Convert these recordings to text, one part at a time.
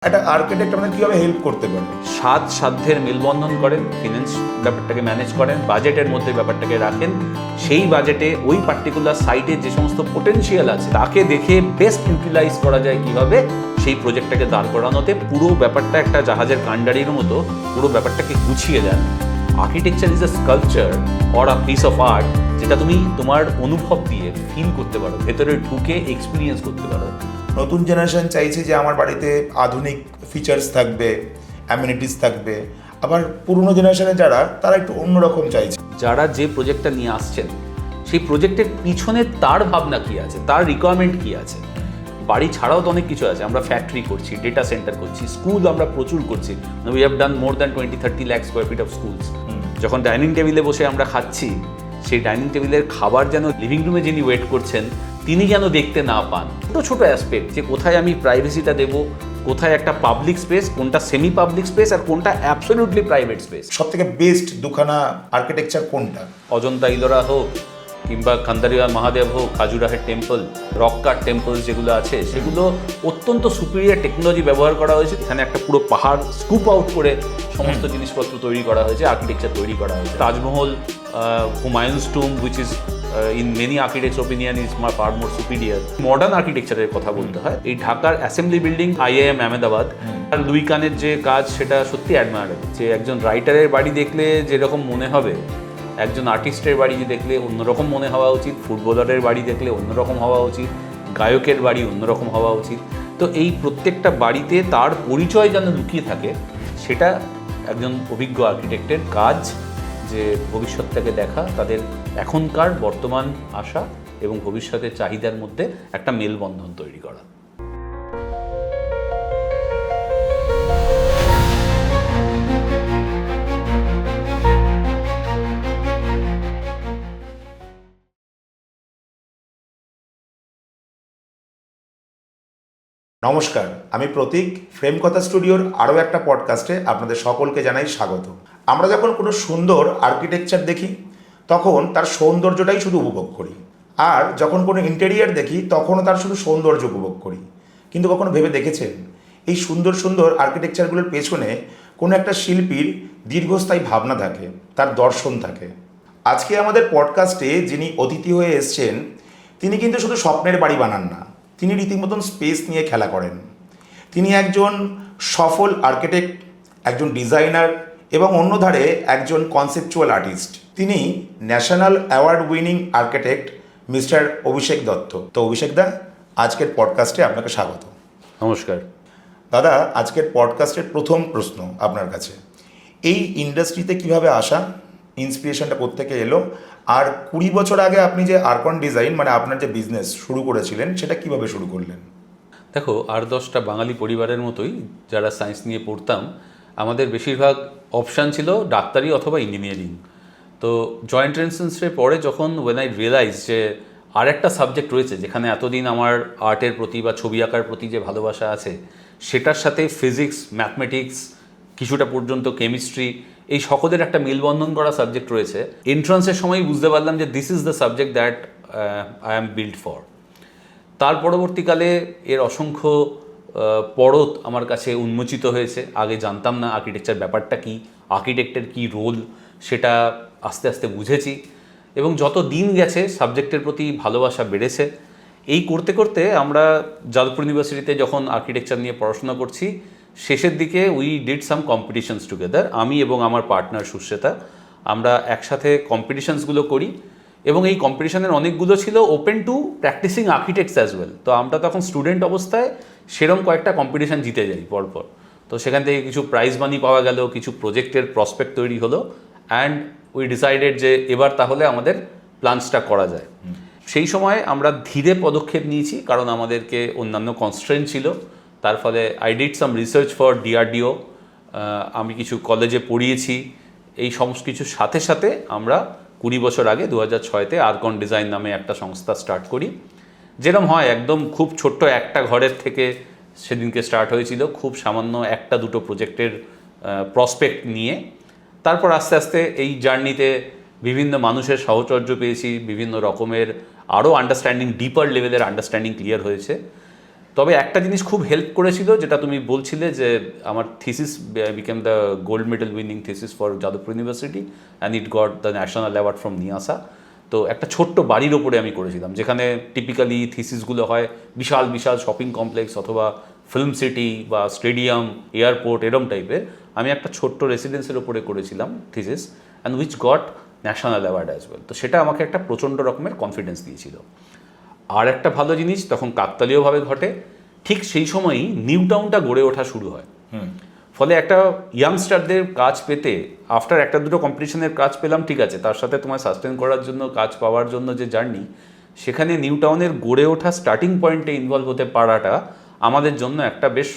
একটা আর্কিটেক্ট আমাদের কীভাবে হেল্প করতে পারে? সাধ্যের মেলবন্ধন করেন, ফিন্যান্স ব্যাপারটাকে ম্যানেজ করেন, বাজেটের মধ্যে ব্যাপারটাকে রাখেন, সেই বাজেটে ওই পার্টিকুলার সাইটে যে সমস্ত পোটেনশিয়াল আছে তাকে দেখে বেস্ট ইউটিলাইজ করা যায় কীভাবে, সেই প্রজেক্টটাকে দাঁড় করানোতে পুরো ব্যাপারটা একটা জাহাজের কাণ্ডারির মতো পুরো ব্যাপারটাকে গুছিয়ে দেন। Architecture is a sculpture or a piece of art, যেটা তুমি তোমার অনুভব দিয়ে ফিল করতে পারো, ভেতরে ঢুকে এক্সপিরিয়েন্স করতে পারো। নতুন জেনারেশন চাইছে যে আমার বাড়িতে আধুনিক ফিচার্স থাকবে, অ্যামিনিটিস থাকবে, আবার পুরনো জেনারেশনে যারা তারা একটু অন্যরকম চাইছে। যারা যে প্রজেক্টটা নিয়ে আসছেন সেই প্রজেক্টের পিছনে তার ভাবনা কী আছে, তার রিকোয়ারমেন্ট কী আছে। বাড়ি ছাড়াও তো অনেক কিছু আছে, আমরা ফ্যাক্টরি করছি, ডেটা সেন্টার করছি, স্কুল আমরা প্রচুর করছি। We have done more than 20-30 lakh square feet of schools. যখন ডাইনিং টেবিলে বসে আমরা খাচ্ছি, সেই ডাইনিং টেবিলের খাবার যেন লিভিং রুমে যিনি ওয়েট করছেন তিনি যেন দেখতে না পান। ছোটো ছোটো অ্যাসপেক্ট, যে কোথায় আমি প্রাইভেসিটা দেবো, কোথায় একটা পাবলিক স্পেস, কোনটা সেমি পাবলিক স্পেস আর কোনটা অ্যাবসলিউটলি প্রাইভেট স্পেস। সব থেকে বেস্ট দুখানা আর্কিটেকচার কোনটা? অজন্তা ইলোরা হোক কিংবা খান্দারিয়া মহাদেব হোক, খাজুরাহের টেম্পল, রক কাট টেম্পল যেগুলো আছে সেগুলো অত্যন্ত সুপিরিয়ার টেকনোলজি ব্যবহার করা হয়েছে। এখানে একটা পুরো পাহাড় স্কুপ আউট করে সমস্ত জিনিসপত্র তৈরি করা হয়েছে, আর্কিটেকচার তৈরি করা হয়েছে। Taj Mahal, Humayun's tomb, which is in many architects' opinion is far more superior. Modern আর্কিটেকচারের কথা বলতে হয়, এই ঢাকার অ্যাসেম্বলি বিল্ডিং, IIM আহমেদাবাদ আর লুই কানের যে কাজ সেটা সত্যি অ্যাডমায়ারেবল। যে একজন রাইটারের বাড়ি দেখলে যেরকম মনে হবে, একজন আর্টিস্টের বাড়ি দেখলে অন্যরকম মনে হওয়া উচিত, ফুটবলারের বাড়ি দেখলে অন্যরকম হওয়া উচিত, গায়কের বাড়ি অন্যরকম হওয়া উচিত। তো এই প্রত্যেকটা বাড়িতে তার পরিচয় যেন লুকিয়ে থাকে, সেটা একজন অভিজ্ঞ আর্কিটেক্টের কাজ। যে ভবিষ্যৎটাকে দেখা, তাদের এখনকার বর্তমান আশা এবং ভবিষ্যতের চাহিদার মধ্যে একটা মেলবন্ধন তৈরি করা। নমস্কার, আমি প্রতীক। ফ্রেম কথা স্টুডিওর আরও একটা পডকাস্টে আপনাদের সকলকে জানাই স্বাগত। আমরা যখন কোনো সুন্দর আর্কিটেকচার দেখি তখন তার সৌন্দর্যটাই শুধু উপভোগ করি, আর যখন কোনো ইন্টেরিয়ার দেখি তখনও তার শুধু সৌন্দর্য উপভোগ করি। কিন্তু কখনো ভেবে দেখেছেন এই সুন্দর সুন্দর আর্কিটেকচারগুলোর পেছনে কোনো একটা শিল্পীর দীর্ঘস্থায়ী ভাবনা থাকে, তার দর্শন থাকে? আজকে আমাদের পডকাস্টে যিনি অতিথি হয়ে এসছেন তিনি কিন্তু শুধু স্বপ্নের বাড়ি বানান না, তিনি রীতিমতন স্পেস নিয়ে খেলা করেন। তিনি একজন সফল আর্কিটেক্ট, একজন ডিজাইনার এবং অন্য ধারে একজন কনসেপচুয়াল আর্টিস্ট। তিনি national award winning architect mister Abhishek Dutta. তো অভিষেক দা, আজকের পডকাস্টে আপনাকে স্বাগত। নমস্কার দাদা, আজকের পডকাস্টের প্রথম প্রশ্ন আপনার কাছে, এই ইন্ডাস্ট্রিতে কিভাবে আসা, ইন্সপিরেশনটা কোত্থেকে এলো, আর 20 বছর আগে আপনি যে আরকন ডিজাইন মানে আপনার যে বিজনেস শুরু করেছিলেন সেটা কিভাবে শুরু করলেন? দেখো, 8-10টা বাঙালি পরিবারের মতোই যারা সায়েন্স নিয়ে পড়তাম, আমাদের বেশিরভাগ অপশান ছিল ডাক্তারি অথবা ইঞ্জিনিয়ারিং। তো জয়েন্ট এন্ট্রান্সের পরে যখন ওয়েন আই রিয়েলাইজ যে আর একটা সাবজেক্ট রয়েছে যেখানে এতদিন আমার আর্টের প্রতি বা ছবি আঁকার প্রতি যে ভালোবাসা আছে, সেটার সাথে ফিজিক্স, ম্যাথমেটিক্স, কিছুটা পর্যন্ত কেমিস্ট্রি, এই সকলের একটা মেলবন্ধন করা সাবজেক্ট রয়েছে, এন্ট্রান্সের সময়ই বুঝতে পারলাম যে this is the subject that I am build for. তার পরবর্তীকালে এর অসংখ্য পরত আমার কাছে উন্মোচিত হয়েছে। আগে জানতাম না আর্কিটেকচার ব্যাপারটা কী, আর্কিটেক্টের কী রোল, সেটা আস্তে আস্তে বুঝেছি এবং যত দিন গেছে সাবজেক্টের প্রতি ভালোবাসা বেড়েছে। এই করতে করতে আমরা যাদবপুর ইউনিভার্সিটিতে যখন আর্কিটেকচার নিয়ে পড়াশোনা করছি, শেষের দিকে we did some competitions together. আমি এবং আমার পার্টনার সুশ্বেতা, আমরা একসাথে কম্পিটিশনসগুলো করি এবং এই কম্পিটিশনের অনেকগুলো ছিল open to practising architects as well. তো আমরা তখন স্টুডেন্ট অবস্থায় সেরকম কয়েকটা কম্পিটিশন জিতে যাই পরপর। তো সেখান থেকে কিছু প্রাইজ মানি পাওয়া গেল, কিছু প্রজেক্টের প্রসপেক্ট তৈরি হলো, অ্যান্ড উই ডিসাইডেড যে এবার তাহলে আমাদের প্ল্যানসটা করা যায়। সেই সময় আমরা ধীরে পদক্ষেপ নিয়েছি, কারণ আমাদেরকে অন্যান্য কনস্ট্রেন্ট ছিল। তার ফলে I did some research for DRDO, আমি কিছু কলেজে পড়িয়েছি। এই সমস্ত কিছুর সাথে সাথে আমরা 20 বছর আগে 2006-তে আরকন ডিজাইন নামে একটা সংস্থা স্টার্ট করি। যেরকম হয় একদম খুব ছোট্ট একটা ঘরের থেকে সেদিনকে স্টার্ট হয়েছিল, খুব সামান্য একটা দুটো প্রজেক্টের প্রসপেক্ট নিয়ে। তারপর আস্তে আস্তে এই জার্নিতে বিভিন্ন মানুষের সাহচর্য পেয়েছি, বিভিন্ন রকমের আরও আন্ডারস্ট্যান্ডিং, ডিপার লেভেলের আন্ডারস্ট্যান্ডিং ক্লিয়ার হয়েছে। তবে একটা জিনিস খুব হেল্প করেছিল, যেটা তুমি বলছিলে যে আমার thesis became the gold medal winning thesis for Jadavpur university and it got the national award from NIASA. তো একটা ছোট্ট বাড়ির ওপরে আমি করেছিলাম, যেখানে টিপিক্যালি থিসিসগুলো হয় বিশাল বিশাল শপিং কমপ্লেক্স অথবা ফিল্ম সিটি বা স্টেডিয়াম, এয়ারপোর্ট, এরম টাইপের। আমি একটা ছোট্ট রেসিডেন্সের ওপরে করেছিলাম thesis, and which goat national award as well. তো সেটা আমাকে একটা প্রচণ্ড রকমের কনফিডেন্স দিয়েছিল। আর একটা ভালো জিনিস তখন কাকতালীয়ভাবে ঘটে, ঠিক সেই সময়ই নিউ টাউনটা গড়ে ওঠা শুরু হয়। ফলে একটা ইয়াংস্টারদের কাজ পেতে, আফটার একটা দুটো কম্পিটিশনের কাজ পেলাম, ঠিক আছে, তার সাথে তোমার সাস্টেন করার জন্য, কাজ পাওয়ার জন্য যে জার্নি, সেখানে নিউ টাউনের গড়ে ওঠা স্টার্টিং পয়েন্টে ইনভলভ হতে পারাটা আমাদের জন্য একটা বেশ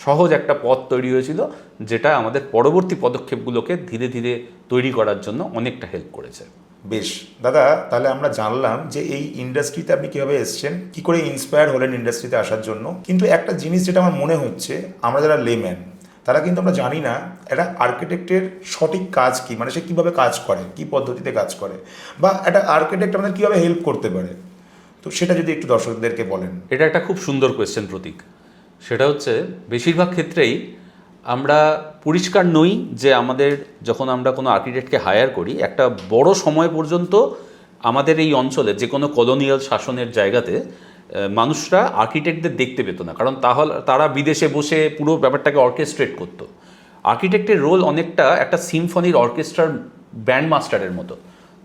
সহজ একটা পথ তৈরি হয়েছিল, যেটা আমাদের পরবর্তী পদক্ষেপগুলোকে ধীরে ধীরে তৈরি করার জন্য অনেকটা হেল্প করেছে। বেশ দাদা, তাহলে আমরা জানলাম যে এই ইন্ডাস্ট্রিতে আপনি কীভাবে এসছেন, কী করে ইন্সপায়ার হলেন ইন্ডাস্ট্রিতে আসার জন্য। কিন্তু একটা জিনিস যেটা আমার মনে হচ্ছে, আমরা যারা লেম্যান তারা কিন্তু আমরা জানি না একটা আর্কিটেক্টের সঠিক কাজ কী, মানে সে কীভাবে কাজ করে, কী পদ্ধতিতে কাজ করে, বা একটা আর্কিটেক্ট আমাদের কীভাবে হেল্প করতে পারে। তো সেটা যদি একটু দর্শকদেরকে বলেন। এটা একটা খুব সুন্দর কোয়েশ্চেন প্রতীক। সেটা হচ্ছে, বেশিরভাগ ক্ষেত্রেই আমরা পরিষ্কার নই যে আমাদের যখন আমরা কোনো আর্কিটেক্টকে হায়ার করি, একটা বড় সময় পর্যন্ত আমাদের এই অঞ্চলে যে কোনো কলোনিয়াল শাসনের জায়গাতে মানুষরা আর্কিটেক্টদের দেখতে পেত না, কারণ তাহলে তারা বিদেশে বসে পুরো ব্যাপারটাকে অর্কেস্ট্রেট করতো। আর্কিটেক্টের রোল অনেকটা একটা সিম্ফনির অর্কেস্ট্রার ব্যান্ড মাস্টারের মতো।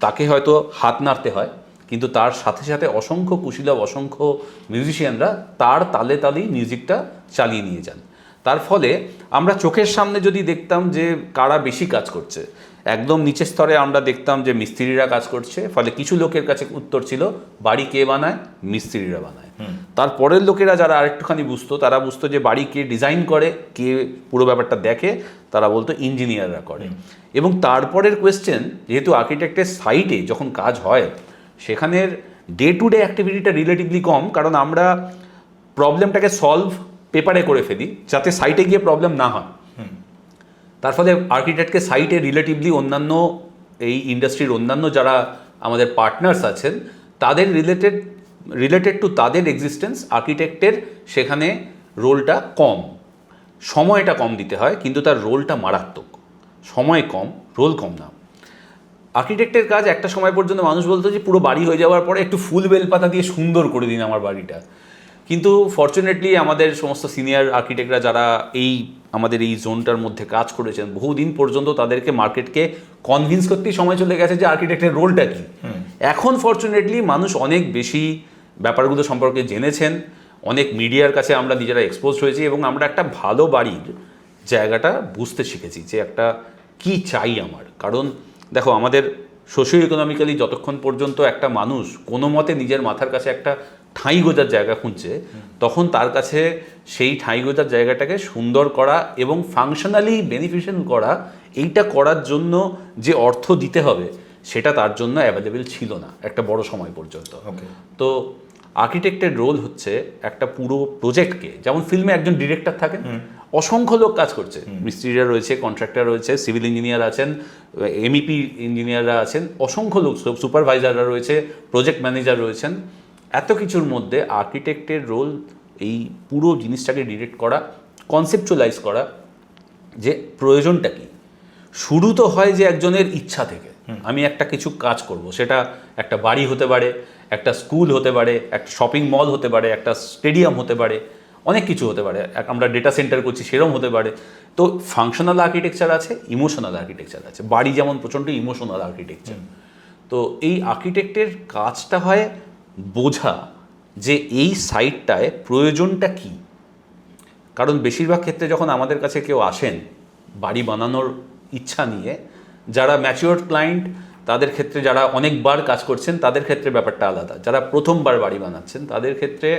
তাকে হয়তো হাত নাড়তে হয়, কিন্তু তার সাথে সাথে অসংখ্য কুশীলব, অসংখ্য মিউজিশিয়ানরা তার তালে তালেই মিউজিকটা চালিয়ে নিয়ে যান। তার ফলে আমরা চোখের সামনে যদি দেখতাম যে কারা বেশি কাজ করছে, একদম নিচের স্তরে আমরা দেখতাম যে মিস্ত্রিরা কাজ করছে, ফলে কিছু লোকের কাছে উত্তর ছিল বাড়ি কে বানায়, মিস্ত্রিরা বানায়। তারপরের লোকেরা যারা আরেকটুখানি বুঝতো, তারা বুঝতো যে বাড়ি কে ডিজাইন করে, কে পুরো ব্যাপারটা দেখে, তারা বলতো ইঞ্জিনিয়াররা করে। এবং তারপরের কোয়েশ্চেন, যেহেতু আর্কিটেক্টের সাইটে যখন কাজ হয়, সেখানের ডে টু ডে অ্যাক্টিভিটিটা রিলেটিভলি কম, কারণ আমরা প্রবলেমটাকে সলভ পেপারে করে ফেলি যাতে সাইটে গিয়ে প্রবলেম না হয়। তার ফলে আর্কিটেক্টকে সাইটে রিলেটিভলি অন্যান্য এই ইন্ডাস্ট্রির অন্যান্য যারা আমাদের পার্টনার্স আছেন, তাদের রিলেটেড টু তাদের এক্সিস্টেন্স, আর্কিটেক্টের সেখানে রোলটা কম, সময়টা কম দিতে হয়, কিন্তু তার রোলটা মারাত্মক। সময় কম, রোল কম না। আর্কিটেক্টের কাজ একটা সময় পর্যন্ত মানুষ বলতো যে পুরো বাড়ি হয়ে যাওয়ার পরে একটু ফুল বেলপাতা দিয়ে সুন্দর করে দিন আমার বাড়িটা। কিন্তু ফর্চুনেটলি আমাদের সমস্ত সিনিয়র আর্কিটেক্টরা যারা আমাদের এই জোনটার মধ্যে কাজ করেছেন বহুদিন পর্যন্ত, তাদেরকে মার্কেটকে কনভিন্স করতেই সময় চলে গেছে যে আর্কিটেক্টের রোলটা কী। এখন ফর্চুনেটলি মানুষ অনেক বেশি ব্যাপারগুলো সম্পর্কে জেনেছেন, অনেক মিডিয়ার কাছে আমরা নিজেরা এক্সপোজ হয়েছি, এবং আমরা একটা ভালো বাড়ির জায়গাটা বুঝতে শিখেছি যে একটা কি চাই আমার। কারণ দেখো, আমাদের সোশিও ইকোনমিক্যালি যতক্ষণ পর্যন্ত একটা মানুষ কোনো মতে নিজের মাথার কাছে একটা ঠাঁই গোজার জায়গা খুঁজছে, তখন তার কাছে সেই ঠাঁই গোজার জায়গাটাকে সুন্দর করা এবং ফাংশনালি বেনিফিশিয়াল করা, এইটা করার জন্য যে অর্থ দিতে হবে, সেটা তার জন্য অ্যাভেলেবেল ছিল না একটা বড় সময় পর্যন্ত। তো আর্কিটেক্টের রোল হচ্ছে একটা পুরো প্রজেক্টকে, যেমন ফিল্মে একজন ডিরেক্টর থাকেন, অসংখ্য লোক কাজ করছে, মিস্ত্রিরা রয়েছে, কন্ট্রাক্টর রয়েছে, সিভিল ইঞ্জিনিয়ার আছেন, এমইপি ইঞ্জিনিয়াররা আছেন, অসংখ্য লোক, সুপারভাইজাররা রয়েছে, প্রজেক্ট ম্যানেজার রয়েছেন। এত কিছুর মধ্যে আর্কিটেক্টের রোল এই পুরো জিনিসটাকে ডিরেক্ট করা, কনসেপচুয়ালাইজ করা, যে প্রয়োজনটা কি। শুরু তো হয় যে একজনের ইচ্ছা থেকে, আমি একটা কিছু কাজ করব, সেটা একটা বাড়ি হতে পারে, একটা স্কুল হতে পারে, একটা শপিং মল হতে পারে, একটা স্টেডিয়াম হতে পারে, অনেক কিছু হতে পারে, আমরা ডেটা সেন্টার করছি সেরকম হতে পারে। তো ফাংশনাল আর্কিটেকচার আছে, ইমোশনাল আর্কিটেকচার আছে। বাড়ি যেমন প্রচণ্ড ইমোশনাল আর্কিটেকচার। তো এই আর্কিটেক্টের কাজটা হয় বোঝা যে এই সাইটটায় প্রয়োজনটা কি। কারণ বেশিরভাগ ক্ষেত্রে যখন আমাদের কাছে কেউ আসেন বাড়ি বানানোর ইচ্ছা নিয়ে, যারা ম্যাচিওর ক্লায়েন্ট, তাদের ক্ষেত্রে, যারা অনেকবার কাজ করছেন, তাদের ক্ষেত্রে ব্যাপারটা আলাদা। যারা প্রথমবার বাড়ি বানাচ্ছেন, তাদের ক্ষেত্রে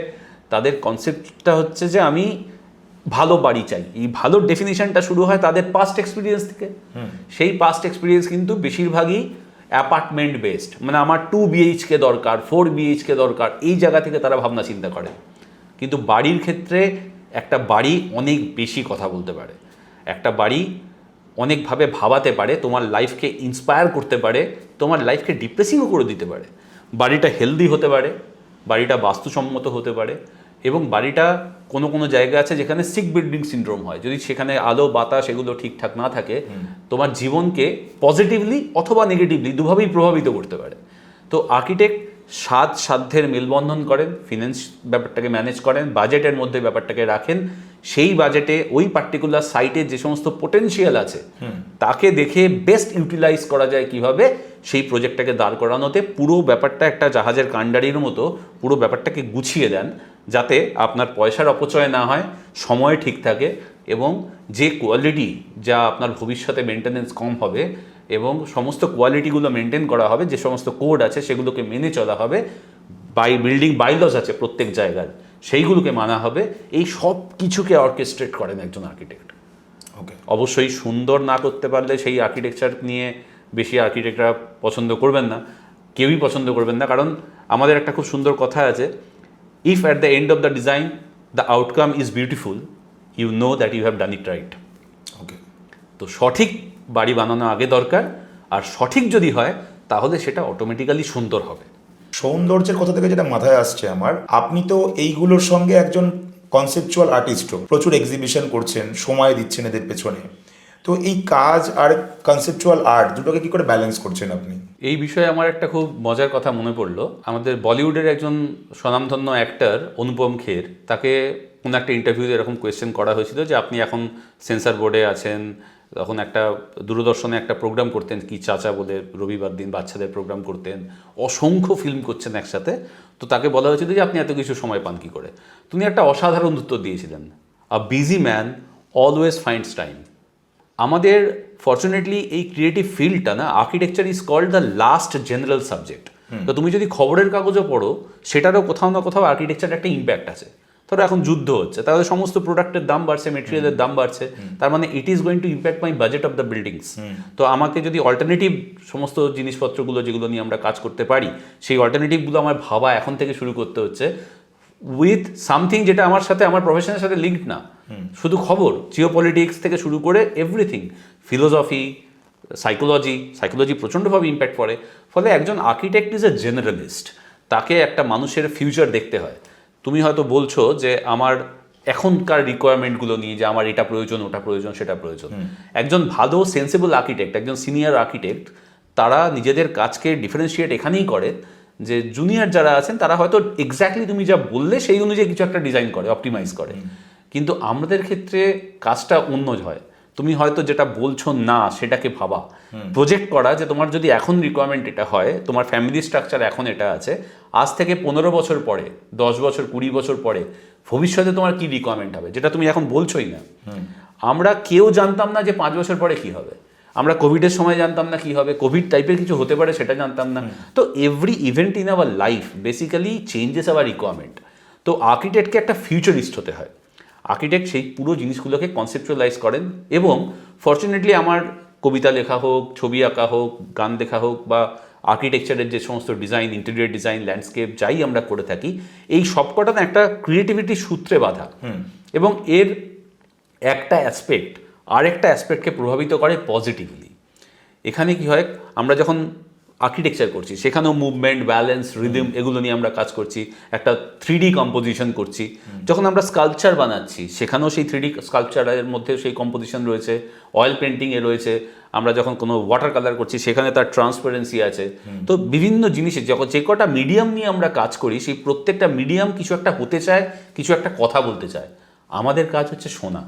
তাদের কনসেপ্টটা হচ্ছে যে আমি ভালো বাড়ি চাই। এই ভালো ডেফিনিশনটা শুরু হয় তাদের পাস্ট এক্সপিরিয়েন্স থেকে। সেই পাস্ট এক্সপিরিয়েন্স কিন্তু বেশিরভাগই অ্যাপার্টমেন্ট বেসড, মানে আমার 2 BHK দরকার, 4 BHK দরকার, এই জায়গা থেকে তারা ভাবনা চিন্তা করে। কিন্তু বাড়ির ক্ষেত্রে একটা বাড়ি অনেক বেশি কথা বলতে পারে, একটা বাড়ি অনেকভাবে ভাবাতে পারে, তোমার লাইফকে ইন্সপায়ার করতে পারে, তোমার লাইফকে ডিপ্রেসিংও করে দিতে পারে। বাড়িটা হেলদি হতে পারে, বাড়িটা বাস্তুসম্মত হতে পারে, এবং বাড়িটা কোনো কোনো জায়গা আছে যেখানে সিক বিল্ডিং সিনড্রোম হয়, যদি সেখানে আলো বাতাস এগুলো ঠিকঠাক না থাকে তোমার জীবনকে পজিটিভলি অথবা নেগেটিভলি দুভাবেই প্রভাবিত করতে পারে। তো আর্কিটেক্ট সাধ্যের মেলবন্ধন করেন, ফিন্যান্স ব্যাপারটাকে ম্যানেজ করেন, বাজেটের মধ্যে ব্যাপারটাকে রাখেন, সেই বাজেটে ওই পার্টিকুলার সাইটে যে সমস্ত পোটেনশিয়াল আছে তাকে দেখে বেস্ট ইউটিলাইজ করা যায় কিভাবে, সেই প্রজেক্টটাকে দাঁড় করানোতে পুরো ব্যাপারটা একটা জাহাজের কাণ্ডারির মতো পুরো ব্যাপারটাকে গুছিয়ে দেন, যাতে আপনার পয়সার অপচয় না হয়, সময় ঠিক থাকে এবং যে কোয়ালিটি যা আপনার ভবিষ্যতে মেনটেনেন্স কম হবে এবং সমস্ত কোয়ালিটিগুলো মেনটেন করা হবে, যে সমস্ত কোড আছে সেগুলোকে মেনে চলা হবে, বিল্ডিং বাইলস আছে প্রত্যেক জায়গার সেইগুলোকে মানা হবে, এই সব কিছুকে অর্কেস্ট্রেট করেন একজন আর্কিটেক্ট। ওকে, অবশ্যই সুন্দর না করতে পারলে সেই আর্কিটেকচার নিয়ে বেশি আর্কিটেক্টরা পছন্দ করবেন না, কেউই পছন্দ করবেন না, কারণ আমাদের একটা খুব সুন্দর কথা আছে, if at the end of the design the outcome is beautiful, you know that you have done it right. Okay, তো সঠিক বাড়ি বানানো আগে দরকার, আর সঠিক যদি হয় তাহলে সেটা অটোমেটিক্যালি সুন্দর হবে। সৌন্দর্যের কথা থেকে যেটা মাথায় আসছে আমার, আপনি তো এইগুলোর সঙ্গে একজন কনসেপচুয়াল আর্টিস্টও, প্রচুর এক্সিবিশন করছেন, সময় দিচ্ছেন এদের পেছনে, তো এই কাজ আর কনসেপচুয়াল আর্ট দুটোকে কি করে ব্যালেন্স করছেন আপনি? এই বিষয়ে আমার একটা খুব মজার কথা মনে পড়লো। আমাদের বলিউডের একজন স্বনামধন্য অ্যাক্টর অনুপম খের, তাকে কোনো একটা ইন্টারভিউতে এরকম কোয়েশ্চেন করা হয়েছিল যে আপনি এখন সেন্সার বোর্ডে আছেন, তখন একটা দূরদর্শনে একটা প্রোগ্রাম করতেন কি চাচা বলে, রবিবার দিন বাচ্চাদের প্রোগ্রাম করতেন, অসংখ্য ফিল্ম করছেন একসাথে। তো তাকে বলা হয়েছিল যে আপনি এত কিছু সময় পান কী করে। তিনি একটা অসাধারণ উত্তর দিয়েছিলেন, a busy man always finds time. আমাদের ফর্চুনেটলি এই ক্রিয়েটিভ ফিল্ডটা না, architecture is called the last general subject. তো তুমি যদি খবরের কাগজও পড়ো, সেটারও কোথাও না কোথাও আর্কিটেকচার একটা ইম্প্যাক্ট আছে। ধরো এখন যুদ্ধ হচ্ছে, তাহলে সমস্ত প্রোডাক্টের দাম বাড়ছে, মেটেরিয়ালের দাম বাড়ছে, তার মানে it is going to impact my budget of the buildings. তো আমাকে যদি অল্টারনেটিভ সমস্ত জিনিসপত্রগুলো যেগুলো নিয়ে আমরা কাজ করতে পারি, সেই অল্টারনেটিভগুলো আমার ভাবা এখন থেকে শুরু করতে হচ্ছে, উইথ সামথিং যেটা আমার সাথে, আমার প্রফেশনের সাথে লিঙ্কড না, শুধু খবর, জিওপলিটিক্স থেকে শুরু করে এভরিথিং, ফিলোসফি, সাইকোলজি প্রচণ্ডভাবে ইম্প্যাক্ট পড়ে। ফলে একজন আর্কিটেক্ট ইজ এ জেনারেলিস্ট, তাকে একটা মানুষের ফিউচার দেখতে হয়। তুমি হয়তো বলছো যে আমার এখনকার রিকোয়ারমেন্টগুলো নিয়ে, যে আমার এটা প্রয়োজন, ওটা প্রয়োজন, সেটা প্রয়োজন। একজন ভালো সেন্সিবল আর্কিটেক্ট, একজন সিনিয়র আর্কিটেক্ট, তারা নিজেদের কাজকে ডিফারেন্সিয়েট এখানেই করে যে জুনিয়র যারা আছেন তারা হয়তো এক্স্যাক্টলি তুমি যা বললে সেই অনুযায়ী কিছু একটা ডিজাইন করে, অপটিমাইজ করে, কিন্তু আমাদের ক্ষেত্রে কাজটা অন্য হয়। তুমি হয়তো যেটা বলছো না সেটাকে ভাবা, প্রজেক্ট করা, যে তোমার যদি এখন রিকোয়ারমেন্ট এটা হয়, তোমার ফ্যামিলি স্ট্রাকচার এখন এটা আছে, আজ থেকে 15 বছর পরে, 10 বছর, 20 বছর পরে ভবিষ্যতে তোমার কি রিকোয়ারমেন্ট হবে, যেটা তুমি এখন বলছোই না। আমরা কেউ জানতাম না যে 5 বছর পরে কি হবে, আমরা কোভিডের সময় জানতাম না কি হবে, কোভিড টাইপের কিছু হতে পারে সেটা জানতাম না। তো every event in our life basically changes our requirement. তো আর্কিটেক্টকে একটা ফিউচারিস্ট হতে হয়। আর্কিটেক্ট সেই পুরো জিনিসগুলোকে কনসেপচুয়ালাইজ করেন, এবং ফর্চুনেটলি আমার কবিতা লেখা হোক, ছবি আঁকা হোক, গান লেখা হোক, বা আর্কিটেকচারের যে সমস্ত ডিজাইন, ইন্টেরিয়র ডিজাইন, ল্যান্ডস্কেপ যাই আমরা করে থাকি, এই সবকটা না একটা ক্রিয়েটিভিটির সূত্রে বাঁধা, এবং এর একটা অ্যাসপেক্ট আরেকটা অ্যাসপেক্টকে প্রভাবিত করে পজিটিভলি। এখানে কি হয়, আমরা যখন আর্কিটেকচার করছি সেখানেও মুভমেন্ট, ব্যালেন্স, রিদম এগুলো নিয়ে আমরা কাজ করছি, একটা 3D কম্পোজিশন করছি। যখন আমরা স্কাল্পচার বানাচ্ছি সেখানেও সেই 3D স্কাল্পচারের মধ্যে সেই কম্পোজিশন রয়েছে, অয়েল পেন্টিংয়ে রয়েছে। আমরা যখন কোনো ওয়াটার কালার করছি সেখানে তার ট্রান্সপারেন্সি আছে। তো বিভিন্ন জিনিসের যখন যে কটা মিডিয়াম নিয়ে আমরা কাজ করি, সেই প্রত্যেকটা মিডিয়াম কিছু একটা হতে চায়, কিছু একটা কথা বলতে চায়। আমাদের কাজ হচ্ছে শোনা।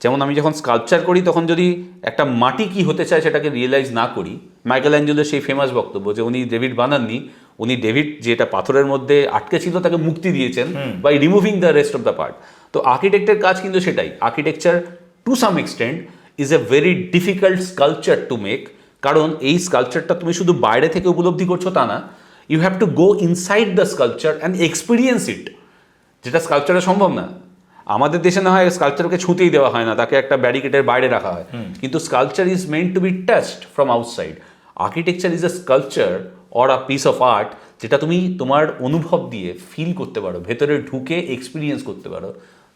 যেমন আমি যখন স্কাল্পচার করি তখন যদি একটা মাটি কি হতে চায় সেটাকে রিয়েলাইজ না করি, মাইকেল অ্যাঞ্জেলোর সেই ফেমাস বক্তব্য যে উনি ডেভিড বানাননি, উনি ডেভিড যেটা পাথরের মধ্যে আটকে ছিল তাকে মুক্তি দিয়েছেন by removing the rest of the part. তো আর্কিটেক্টের কাজ কিন্তু সেটাই। Architecture to some extent is a very difficult sculpture to make, কারণ এই স্কাল্পচারটা তুমি শুধু বাইরে থেকে উপলব্ধি করছো তা না, you have to go inside the sculpture and experience it, যেটা স্কাল্পচারে সম্ভব না। আমাদের দেশে না হয় স্কাল্পচারকে ছুঁতেই দেওয়া হয় না, তাকে একটা ব্যারিকেডের বাইরে রাখা হয়, কিন্তু sculpture is meant to be touched from outside. Architecture is a sculpture or a piece of art, যেটা তুমি তোমার অনুভব দিয়ে ফিল করতে পারো, ভেতরে ঢুকে এক্সপিরিয়েন্স করতে পারো।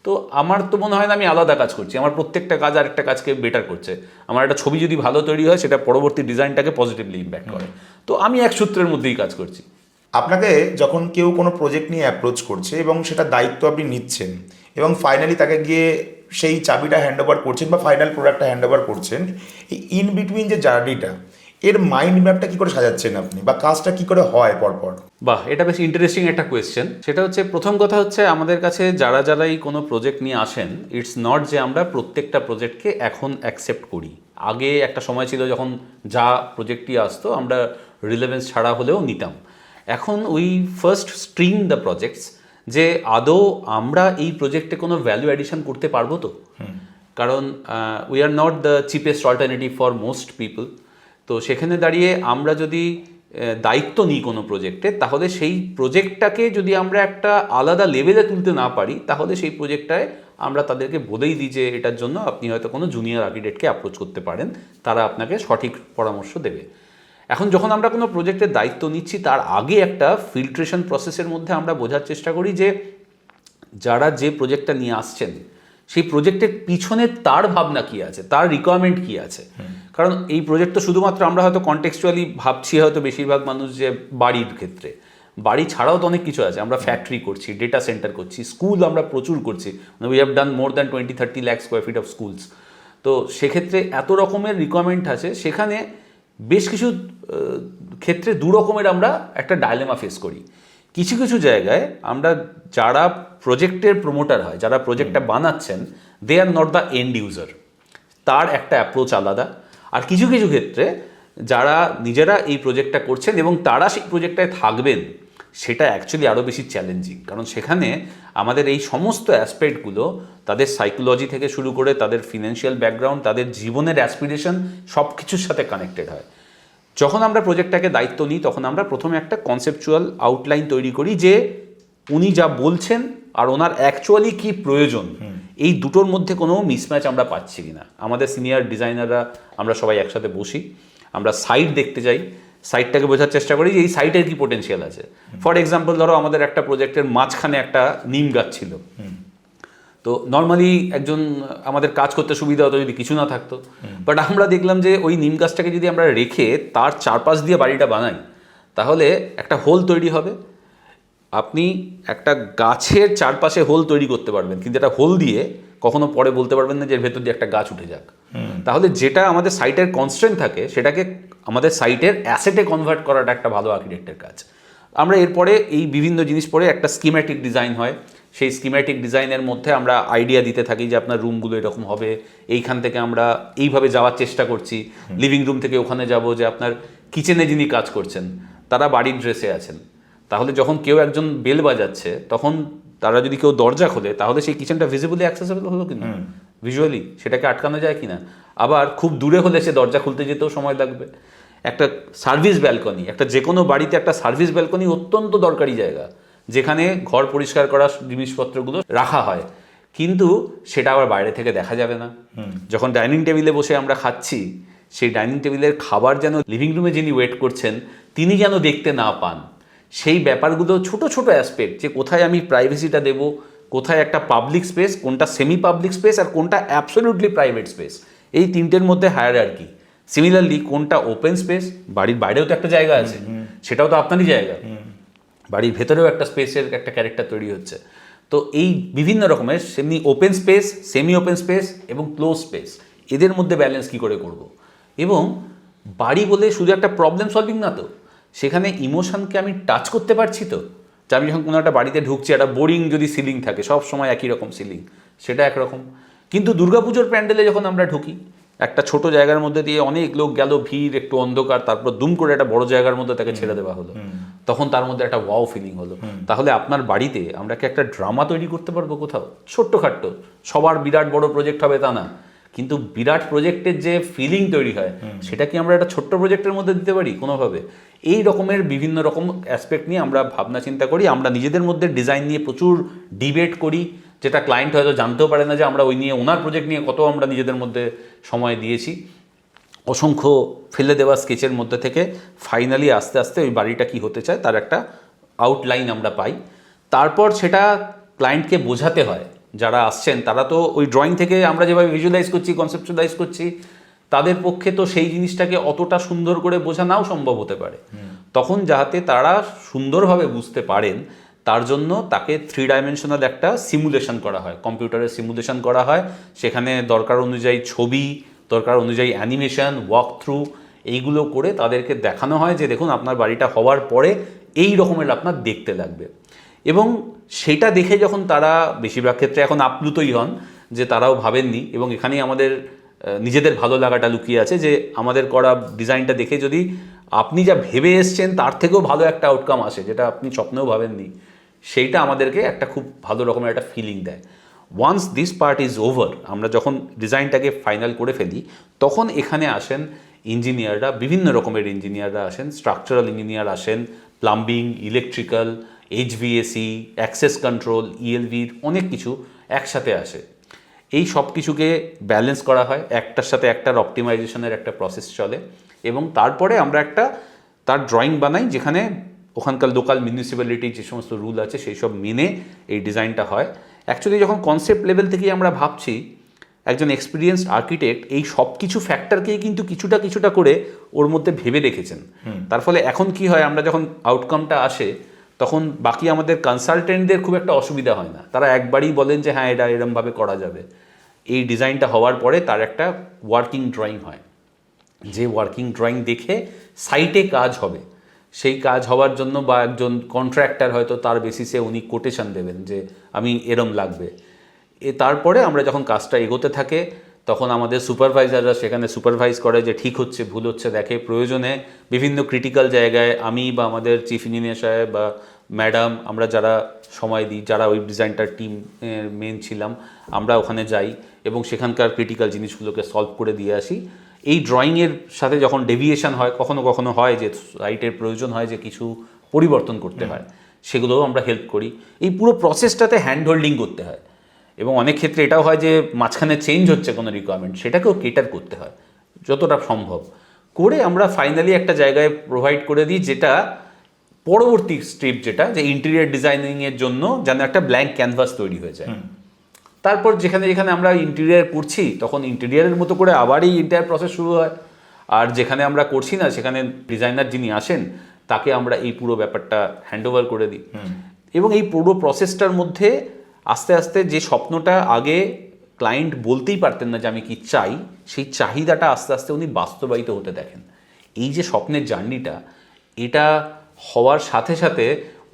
তো আমার তো মনে হয় না আমি আলাদা কাজ করছি, আমার প্রত্যেকটা কাজ আরেকটা কাজকে বেটার করছে। আমার একটা ছবি যদি ভালো তৈরি হয় সেটা পরবর্তী ডিজাইনটাকে পজিটিভলি ইম্প্যাক্ট করে। তো আমি এক সূত্রের মধ্যেই কাজ করছি। আপনাকে যখন কেউ কোনো প্রজেক্ট নিয়ে অ্যাপ্রোচ করছে এবং সেটা দায়িত্ব আপনি নিচ্ছেন এবং ফাইনালি তাকে গিয়ে সেই চাবিটা হ্যান্ড ওভার করছেন বা ফাইনাল প্রোডাক্টটা হ্যান্ড ওভার করছেন, এই ইন বিটুইন যে জার্নিটা, এর মাইন্ড ম্যাপটা কী করে সাজাচ্ছেন আপনি, বা কাজটা কী করে হয় পরপর? বাহ, এটা বেশ ইন্টারেস্টিং একটা কোয়েশ্চেন। সেটা হচ্ছে, প্রথম কথা হচ্ছে, আমাদের কাছে যারাই কোনো প্রজেক্ট নিয়ে আসেন, ইটস নট যে আমরা প্রত্যেকটা প্রজেক্টকে এখন অ্যাকসেপ্ট করি। আগে একটা সময় ছিল যখন যা প্রজেক্টই আসতো আমরা রিলেভেন্স ছাড়া হলেও নিতাম। এখন we first string the projects, যে আদৌ আমরা এই প্রজেক্টে কোনো ভ্যালু অ্যাডিশন করতে পারবো তো। কারণ we are not the cheapest alternative for most people. তো সেখানে দাঁড়িয়ে আমরা যদি দায়িত্ব নিই কোনো প্রজেক্টে, তাহলে সেই প্রজেক্টটাকে যদি আমরা একটা আলাদা লেভেলে তুলতে না পারি, তাহলে সেই প্রজেক্টটায় আমরা তাদেরকে বলেই দিই যে এটার জন্য আপনি হয়তো কোনো জুনিয়র আর্কিটেক্টকে অ্যাপ্রোচ করতে পারেন, তারা আপনাকে সঠিক পরামর্শ দেবে। এখন যখন আমরা কোনো প্রজেক্টের দায়িত্ব নিচ্ছি, তার আগে একটা ফিল্ট্রেশন প্রসেসের মধ্যে আমরা বোঝার চেষ্টা করি যে যারা যে প্রজেক্টটা নিয়ে আসছেন, সেই প্রজেক্টের পিছনে তার ভাবনা কী আছে, তার রিকোয়ারমেন্ট কী আছে। কারণ এই প্রজেক্ট তো শুধুমাত্র আমরা হয়তো কনটেক্সচুয়ালি ভাবছি, হয়তো বেশিরভাগ মানুষ, যে বাড়ির ক্ষেত্রে, বাড়ি ছাড়াও তো অনেক কিছু আছে। আমরা ফ্যাক্টরি করছি, ডেটা সেন্টার করছি, স্কুল আমরা প্রচুর করছি, we have done more than 20-30 lakh square feet of schools. তো সেক্ষেত্রে এত রকমের রিকোয়ারমেন্ট আছে, সেখানে বেশ কিছু ক্ষেত্রে দু রকমের আমরা একটা ডায়লেমা ফেস করি। কিছু কিছু জায়গায় আমরা, যারা প্রজেক্টের প্রমোটার হয়, যারা প্রজেক্টটা বানাচ্ছেন, they are not the end user, তার একটা অ্যাপ্রোচ আলাদা। আর কিছু কিছু ক্ষেত্রে যারা নিজেরা এই প্রজেক্টটা করছেন এবং তারা সেই প্রজেক্টটায় থাকবেন, সেটা অ্যাকচুয়ালি আরও বেশি চ্যালেঞ্জিং। কারণ সেখানে আমাদের এই সমস্ত অ্যাসপেক্টগুলো, তাদের সাইকোলজি থেকে শুরু করে তাদের ফিনান্সিয়াল ব্যাকগ্রাউন্ড, তাদের জীবনের অ্যাসপিরেশন, সব কিছুর সাথে কানেক্টেড হয়। যখন আমরা প্রজেক্টটাকে দায়িত্ব নিই, তখন আমরা প্রথমে একটা কনসেপচুয়াল আউটলাইন তৈরি করি যে উনি যা বলছেন আর ওনার অ্যাকচুয়ালি কী প্রয়োজন, এই দুটোর মধ্যে কোনো মিসম্যাচ আমরা পাচ্ছি কিনা। আমাদের সিনিয়র ডিজাইনাররা আমরা সবাই একসাথে বসি, আমরা সাইট দেখতে যাই, সাইটটাকে বোঝার চেষ্টা করি যে এই সাইটের কী পোটেনশিয়াল আছে। ফর এক্সাম্পল, ধরো আমাদের একটা প্রজেক্টের মাঝখানে একটা নিম গাছ ছিল। তো নর্মালি একজন আমাদের কাজ করতে সুবিধা হতো যদি কিছু না থাকতো, বাট আমরা দেখলাম যে ওই নিম গাছটাকে যদি আমরা রেখে তার চারপাশ দিয়ে বাড়িটা বানাই, তাহলে একটা হোল তৈরি হবে। আপনি একটা গাছের চারপাশে হোল তৈরি করতে পারবেন, কিন্তু একটা হোল দিয়ে কখনো পরে বলতে পারবেন না যে এর ভেতর দিয়ে একটা গাছ উঠে যাক। তাহলে যেটা আমাদের সাইটের কনস্ট্রেন্ট থাকে, সেটাকে আমাদের সাইটের অ্যাসেটে কনভার্ট করাটা একটা ভালো আর্কিটেক্টের কাজ। আমরা এরপরে এই বিভিন্ন জিনিস পরে একটা স্কিম্যাটিক ডিজাইন হয়, সেই স্কিম্যাটিক ডিজাইনের মধ্যে আমরা আইডিয়া দিতে থাকি যে আপনার রুমগুলো এরকম হবে, এইখান থেকে আমরা এইভাবে যাওয়ার চেষ্টা করছি, লিভিং রুম থেকে ওখানে যাব, যে আপনার কিচেনে যিনি কাজ করছেন তারা বাড়ির ড্রেসে আছেন, তাহলে যখন কেউ একজন বেল বাজাচ্ছে, তখন তারা যদি কেউ দরজা খোলে, তাহলে সেই কিচেনটা ভিজিবলি অ্যাক্সেসেবল হলো কিনা, ভিজুয়ালি সেটাকে আটকানো যায় কিনা। আবার খুব দূরে হলে সে দরজা খুলতে যেতেও সময় লাগবে। একটা সার্ভিস ব্যালকনি, একটা যে কোনো বাড়িতে একটা সার্ভিস ব্যালকনি অত্যন্ত দরকারি জায়গা, যেখানে ঘর পরিষ্কার করা জিনিসপত্রগুলো রাখা হয়, কিন্তু সেটা আবার বাইরে থেকে দেখা যাবে না। যখন ডাইনিং টেবিলে বসে আমরা খাচ্ছি, সেই ডাইনিং টেবিলের খাবার যেন লিভিং রুমে যিনি ওয়েট করছেন তিনি যেন দেখতে না পান, সেই ব্যাপারগুলো ছোট ছোট অ্যাসপেক্ট, যে কোথায় আমি প্রাইভেসিটা দেবো, কোথায় একটা পাবলিক স্পেস, কোনটা সেমি পাবলিক স্পেস, আর কোনটা অ্যাবসলিউটলি প্রাইভেট স্পেস, এই তিনটের মধ্যে হায়ারার্কি। সিমিলারলি কোনটা ওপেন স্পেস, বাড়ির বাইরেও তো একটা জায়গা আছে, সেটাও তো আপনারই জায়গা, বাড়ির ভেতরেও একটা স্পেসের একটা ক্যারেক্টার তৈরি হচ্ছে। তো এই বিভিন্ন রকমের semi open space, semi open space এবং ক্লোজ স্পেস, এদের মধ্যে ব্যালেন্স কী করে করব। এবং বাড়ি বলে শুধু একটা প্রবলেম সলভিং না তো, সেখানে ইমোশনকে আমি টাচ করতে পারছি তো। যে আমি যখন কোনো একটা বাড়িতে ঢুকছি, একটা বোরিং যদি সিলিং থাকে, সব সময় একই রকম সিলিং, সেটা একরকম। কিন্তু দুর্গাপুজোর প্যান্ডেলে যখন আমরা ঢুকি, একটা ছোট জায়গার মধ্যে দিয়ে অনেক লোক গেল, ভিড়, একটু অন্ধকার, তারপর দুম করে একটা বড় জায়গার মধ্যে তাকে ছেড়ে দেওয়া হলো, তখন তার মধ্যে একটা ওয়াও ফিলিং হলো। তাহলে আপনার বাড়িতে আমরা কি একটা ড্রামা তৈরি করতে পারবো কোথাও? ছোট্টখাট্ট, সবার বিরাট বড় প্রজেক্ট হবে তা না, কিন্তু বিরাট প্রজেক্টের যে ফিলিং তৈরি হয়, সেটা কি আমরা একটা ছোট্ট প্রজেক্টের মধ্যে দিতে পারি কোনোভাবে? এই রকমের বিভিন্ন রকম অ্যাসপেক্ট নিয়ে আমরা ভাবনা চিন্তা করি। আমরা নিজেদের মধ্যে ডিজাইন নিয়ে প্রচুর ডিবেট করি, যেটা ক্লায়েন্ট হয়তো জানতেও পারে না যে আমরা ওই নিয়ে, ওনার প্রজেক্ট নিয়ে কত আমরা নিজেদের মধ্যে সময় দিয়েছি। অসংখ্য ফেলে দেওয়া স্কেচের মধ্যে থেকে ফাইনালি আস্তে আস্তে ওই বাড়িটা কী হতে চায় তার একটা আউটলাইন আমরা পাই। তারপর সেটা ক্লায়েন্টকে বোঝাতে হয়, যারা আসছেন তারা তো ওই ড্রয়িং থেকে আমরা যেভাবে ভিজুয়ালাইজ করছি, কনসেপচুয়ালাইজ করছি, তাদের পক্ষে তো সেই জিনিসটাকে অতটা সুন্দর করে বোঝা নাও সম্ভব হতে পারে। তখন যাতে তারা সুন্দরভাবে বুঝতে পারেন তার জন্য তাকে 3 ডাইমেনশনাল একটা সিমুলেশন করা হয়, কম্পিউটারে সিমুলেশন করা হয়। সেখানে দরকার অনুযায়ী ছবি, দরকার অনুযায়ী অ্যানিমেশন, ওয়াক থ্রু এইগুলো করে তাদেরকে দেখানো হয় যে দেখুন আপনার বাড়িটা হওয়ার পরে এই রকমের আপনার দেখতে লাগবে। এবং সেটা দেখে যখন তারা বেশিরভাগ ক্ষেত্রে এখন আপ্লুতই হন, যে তারাও ভাবেননি, এবং এখানেই আমাদের নিজেদের ভালো লাগাটা লুকিয়ে আছে যে আমাদের করা ডিজাইনটা দেখে যদি আপনি যা ভেবে এসছেন তার থেকেও ভালো একটা আউটকাম আসে যেটা আপনি স্বপ্নেও ভাবেননি, সেইটা আমাদেরকে একটা খুব ভালো রকমের একটা ফিলিং দেয়। Once this part is over, আমরা যখন ডিজাইনটাকে ফাইনাল করে ফেলি তখন এখানে আসেন ইঞ্জিনিয়াররা, বিভিন্ন রকমের ইঞ্জিনিয়াররা আসেন, স্ট্রাকচারাল ইঞ্জিনিয়ার আসেন, plumbing, electrical, HVAC, access control, ইএলভির অনেক কিছু একসাথে আসে। এই সব কিছুকে ব্যালেন্স করা হয়, একটার সাথে একটার অপটিমাইজেশনের একটা প্রসেস চলে, এবং তারপরে আমরা একটা তার ড্রয়িং বানাই যেখানে ওখানকার লোকাল মিউনিসিপ্যালিটির যে সমস্ত রুল আছে সেই সব মেনে এই ডিজাইনটা হয়। অ্যাকচুয়ালি যখন কনসেপ্ট লেভেল থেকেই আমরা ভাবছি, একজন এক্সপিরিয়েন্সড আর্কিটেক্ট এই সব কিছু ফ্যাক্টরকেই কিন্তু কিছুটা করে ওর মধ্যে ভেবে রেখেছেন। তার ফলে এখন কি হয়, আমরা যখন আউটকামটা আসে তখন বাকি আমাদের কনসালটেন্টদের খুব একটা অসুবিধা হয় না, তারা একবারই বলেন যে হ্যাঁ এটা এরমভাবে করা যাবে। এই ডিজাইনটা হওয়ার পরে তার একটা ওয়ার্কিং ড্রয়িং হয়, যে ওয়ার্কিং ড্রয়িং দেখে সাইটে কাজ হবে, সেই কাজ হওয়ার জন্য বা একজন কন্ট্রাক্টর হয়তো তার বেসিসে উনি কোটেশন দেবেন যে আমি এরম লাগবে। তারপরে আমরা যখন কাজটা এগোতে থাকে তখন আমাদের সুপারভাইজাররা সেখানে সুপারভাইজ করে যে ঠিক হচ্ছে ভুল হচ্ছে দেখে, প্রয়োজনে বিভিন্ন ক্রিটিক্যাল জায়গায় আমি বা আমাদের চিফ ইঞ্জিনিয়ার সাহেব বা ম্যাডাম, আমরা যারা সময় দিই, যারা ওই ডিজাইনটার টিম মেন ছিলাম, আমরা ওখানে যাই এবং সেখানকার ক্রিটিক্যাল জিনিসগুলোকে সলভ করে দিয়ে আসি। এই ড্রয়িংয়ের সাথে যখন ডেভিয়েশন হয়, কখনো কখনো হয় যে সাইটের প্রয়োজন হয় যে কিছু পরিবর্তন করতে হয়, সেগুলোও আমরা হেল্প করি। এই পুরো প্রসেসটাতে হ্যান্ড হোল্ডিং করতে হয়, এবং অনেক ক্ষেত্রে এটাও হয় যে মাঝখানে চেঞ্জ হচ্ছে কোনো রিকোয়ারমেন্ট, সেটাকেও কেটার করতে হয় যতটা সম্ভব করে। আমরা ফাইনালি একটা জায়গায় প্রোভাইড করে দিই যেটা পরবর্তী স্টেপ, যেটা যে ইন্টেরিয়ার ডিজাইনিংয়ের জন্য যেন একটা ব্ল্যাঙ্ক ক্যানভাস তৈরি হয়ে যায়। তারপর যেখানে যেখানে আমরা ইন্টেরিয়ার করছি তখন ইন্টেরিয়ারের মতো করে আবার এই এন্টায়ার প্রসেস শুরু হয়, আর যেখানে আমরা করছি না সেখানে ডিজাইনার যিনি আসেন তাকে আমরা এই পুরো ব্যাপারটা হ্যান্ডওভার করে দিই। এবং এই পুরো প্রসেসটার মধ্যে আস্তে আস্তে যে স্বপ্নটা আগে ক্লায়েন্ট বলতেই পারতেন না যে আমি কি চাই, সেই চাহিদাটা আস্তে আস্তে উনি বাস্তবায়িত হতে দেখেন। এই যে স্বপ্নের জার্নিটা, এটা হওয়ার সাথে সাথে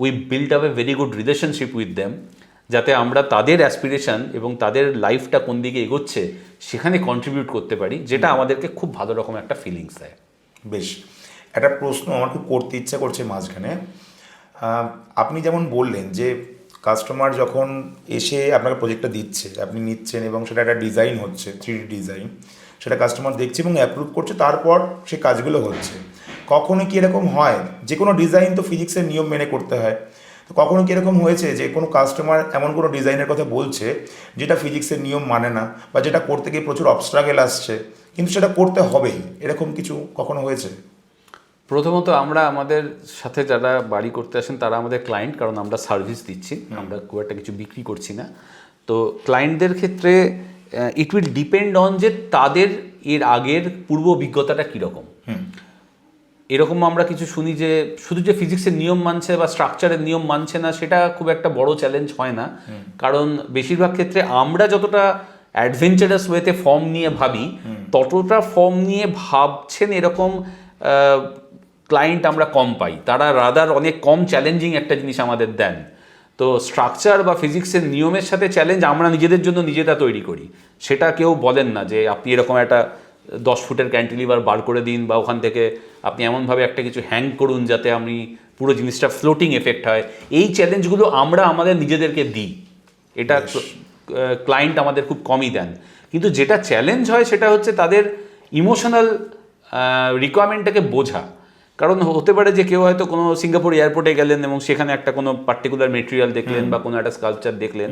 we build up A very good relationship with them, যাতে আমরা তাদের অ্যাসপিরেশন এবং তাদের লাইফটা কোন দিকে এগোচ্ছে সেখানে কন্ট্রিবিউট করতে পারি, যেটা আমাদেরকে খুব ভালো রকম একটা ফিলিংস দেয়। বেশ, একটা প্রশ্ন আমার খুব করতে ইচ্ছা করছে মাঝখানে। আপনি যেমন বললেন যে কাস্টমার যখন এসে আপনাকে প্রজেক্টটা দিচ্ছে, আপনি নিচ্ছেন এবং সেটা একটা ডিজাইন হচ্ছে, 3D ডিজাইন, সেটা কাস্টমার দেখছে এবং অ্যাপ্রুভ করছে, তারপর সে কাজগুলো হচ্ছে। কখনো কি এরকম হয়, যে কোনো ডিজাইন তো ফিজিক্সের নিয়ম মেনে করতে হয়, তো কখনো কি এরকম হয়েছে যে কোনো কাস্টমার এমন কোনো ডিজাইনের কথা বলছে যেটা ফিজিক্সের নিয়ম মানে না, বা যেটা করতে গিয়ে প্রচুর অবস্ট্রাগল আসছে কিন্তু সেটা করতে হবেই, এরকম কিছু কখনো হয়েছে? প্রথমত আমরা আমাদের সাথে যারা বাড়ি করতে আসেন তারা আমাদের ক্লায়েন্ট, কারণ আমরা সার্ভিস দিচ্ছি, আমরা খুব একটা কিছু বিক্রি করছি না। তো ক্লায়েন্টদের ক্ষেত্রে ইট উইল ডিপেন্ড অন যে তাদের এর আগের পূর্ব অভিজ্ঞতাটা কীরকম। এরকম আমরা কিছু শুনি যে শুধু যে ফিজিক্সের নিয়ম মানছে বা স্ট্রাকচারের নিয়ম মানছে না, সেটা খুব একটা বড় চ্যালেঞ্জ হয় না, কারণ বেশিরভাগ ক্ষেত্রে আমরা যতটা অ্যাডভেঞ্চারাস ওয়েতে ফর্ম নিয়ে ভাবি ততটা ফর্ম নিয়ে ভাবছেন এরকম ক্লায়েন্ট আমরা কম পাই। তারা রাদার অনেক কম চ্যালেঞ্জিং একটা জিনিস আমাদের দেন। তো স্ট্রাকচার বা ফিজিক্সের নিয়মের সাথে চ্যালেঞ্জ আমরা নিজেদের জন্য নিজেরা তৈরি করি, সেটা কেউ বলেন না যে আপনি এরকম একটা 10 ফুটের ক্যান্টিলিভার বার করে দিন, বা ওখান থেকে আপনি এমনভাবে একটা কিছু হ্যাং করুন যাতে আমি পুরো জিনিসটা ফ্লোটিং এফেক্ট হয়। এই চ্যালেঞ্জগুলো আমরা আমাদের নিজেদেরকে দিই, এটা ক্লায়েন্ট আমাদের খুব কমই দেন। কিন্তু যেটা চ্যালেঞ্জ হয় সেটা হচ্ছে তাদের ইমোশনাল রিকোয়ারমেন্টটাকে বোঝা। কারণ হতে পারে যে কেউ হয়তো কোনো সিঙ্গাপুর এয়ারপোর্টে গেলেন এবং সেখানে একটা কোনো পার্টিকুলার মেটেরিয়াল দেখলেন বা কোনো একটা স্কাল্পচার দেখলেন,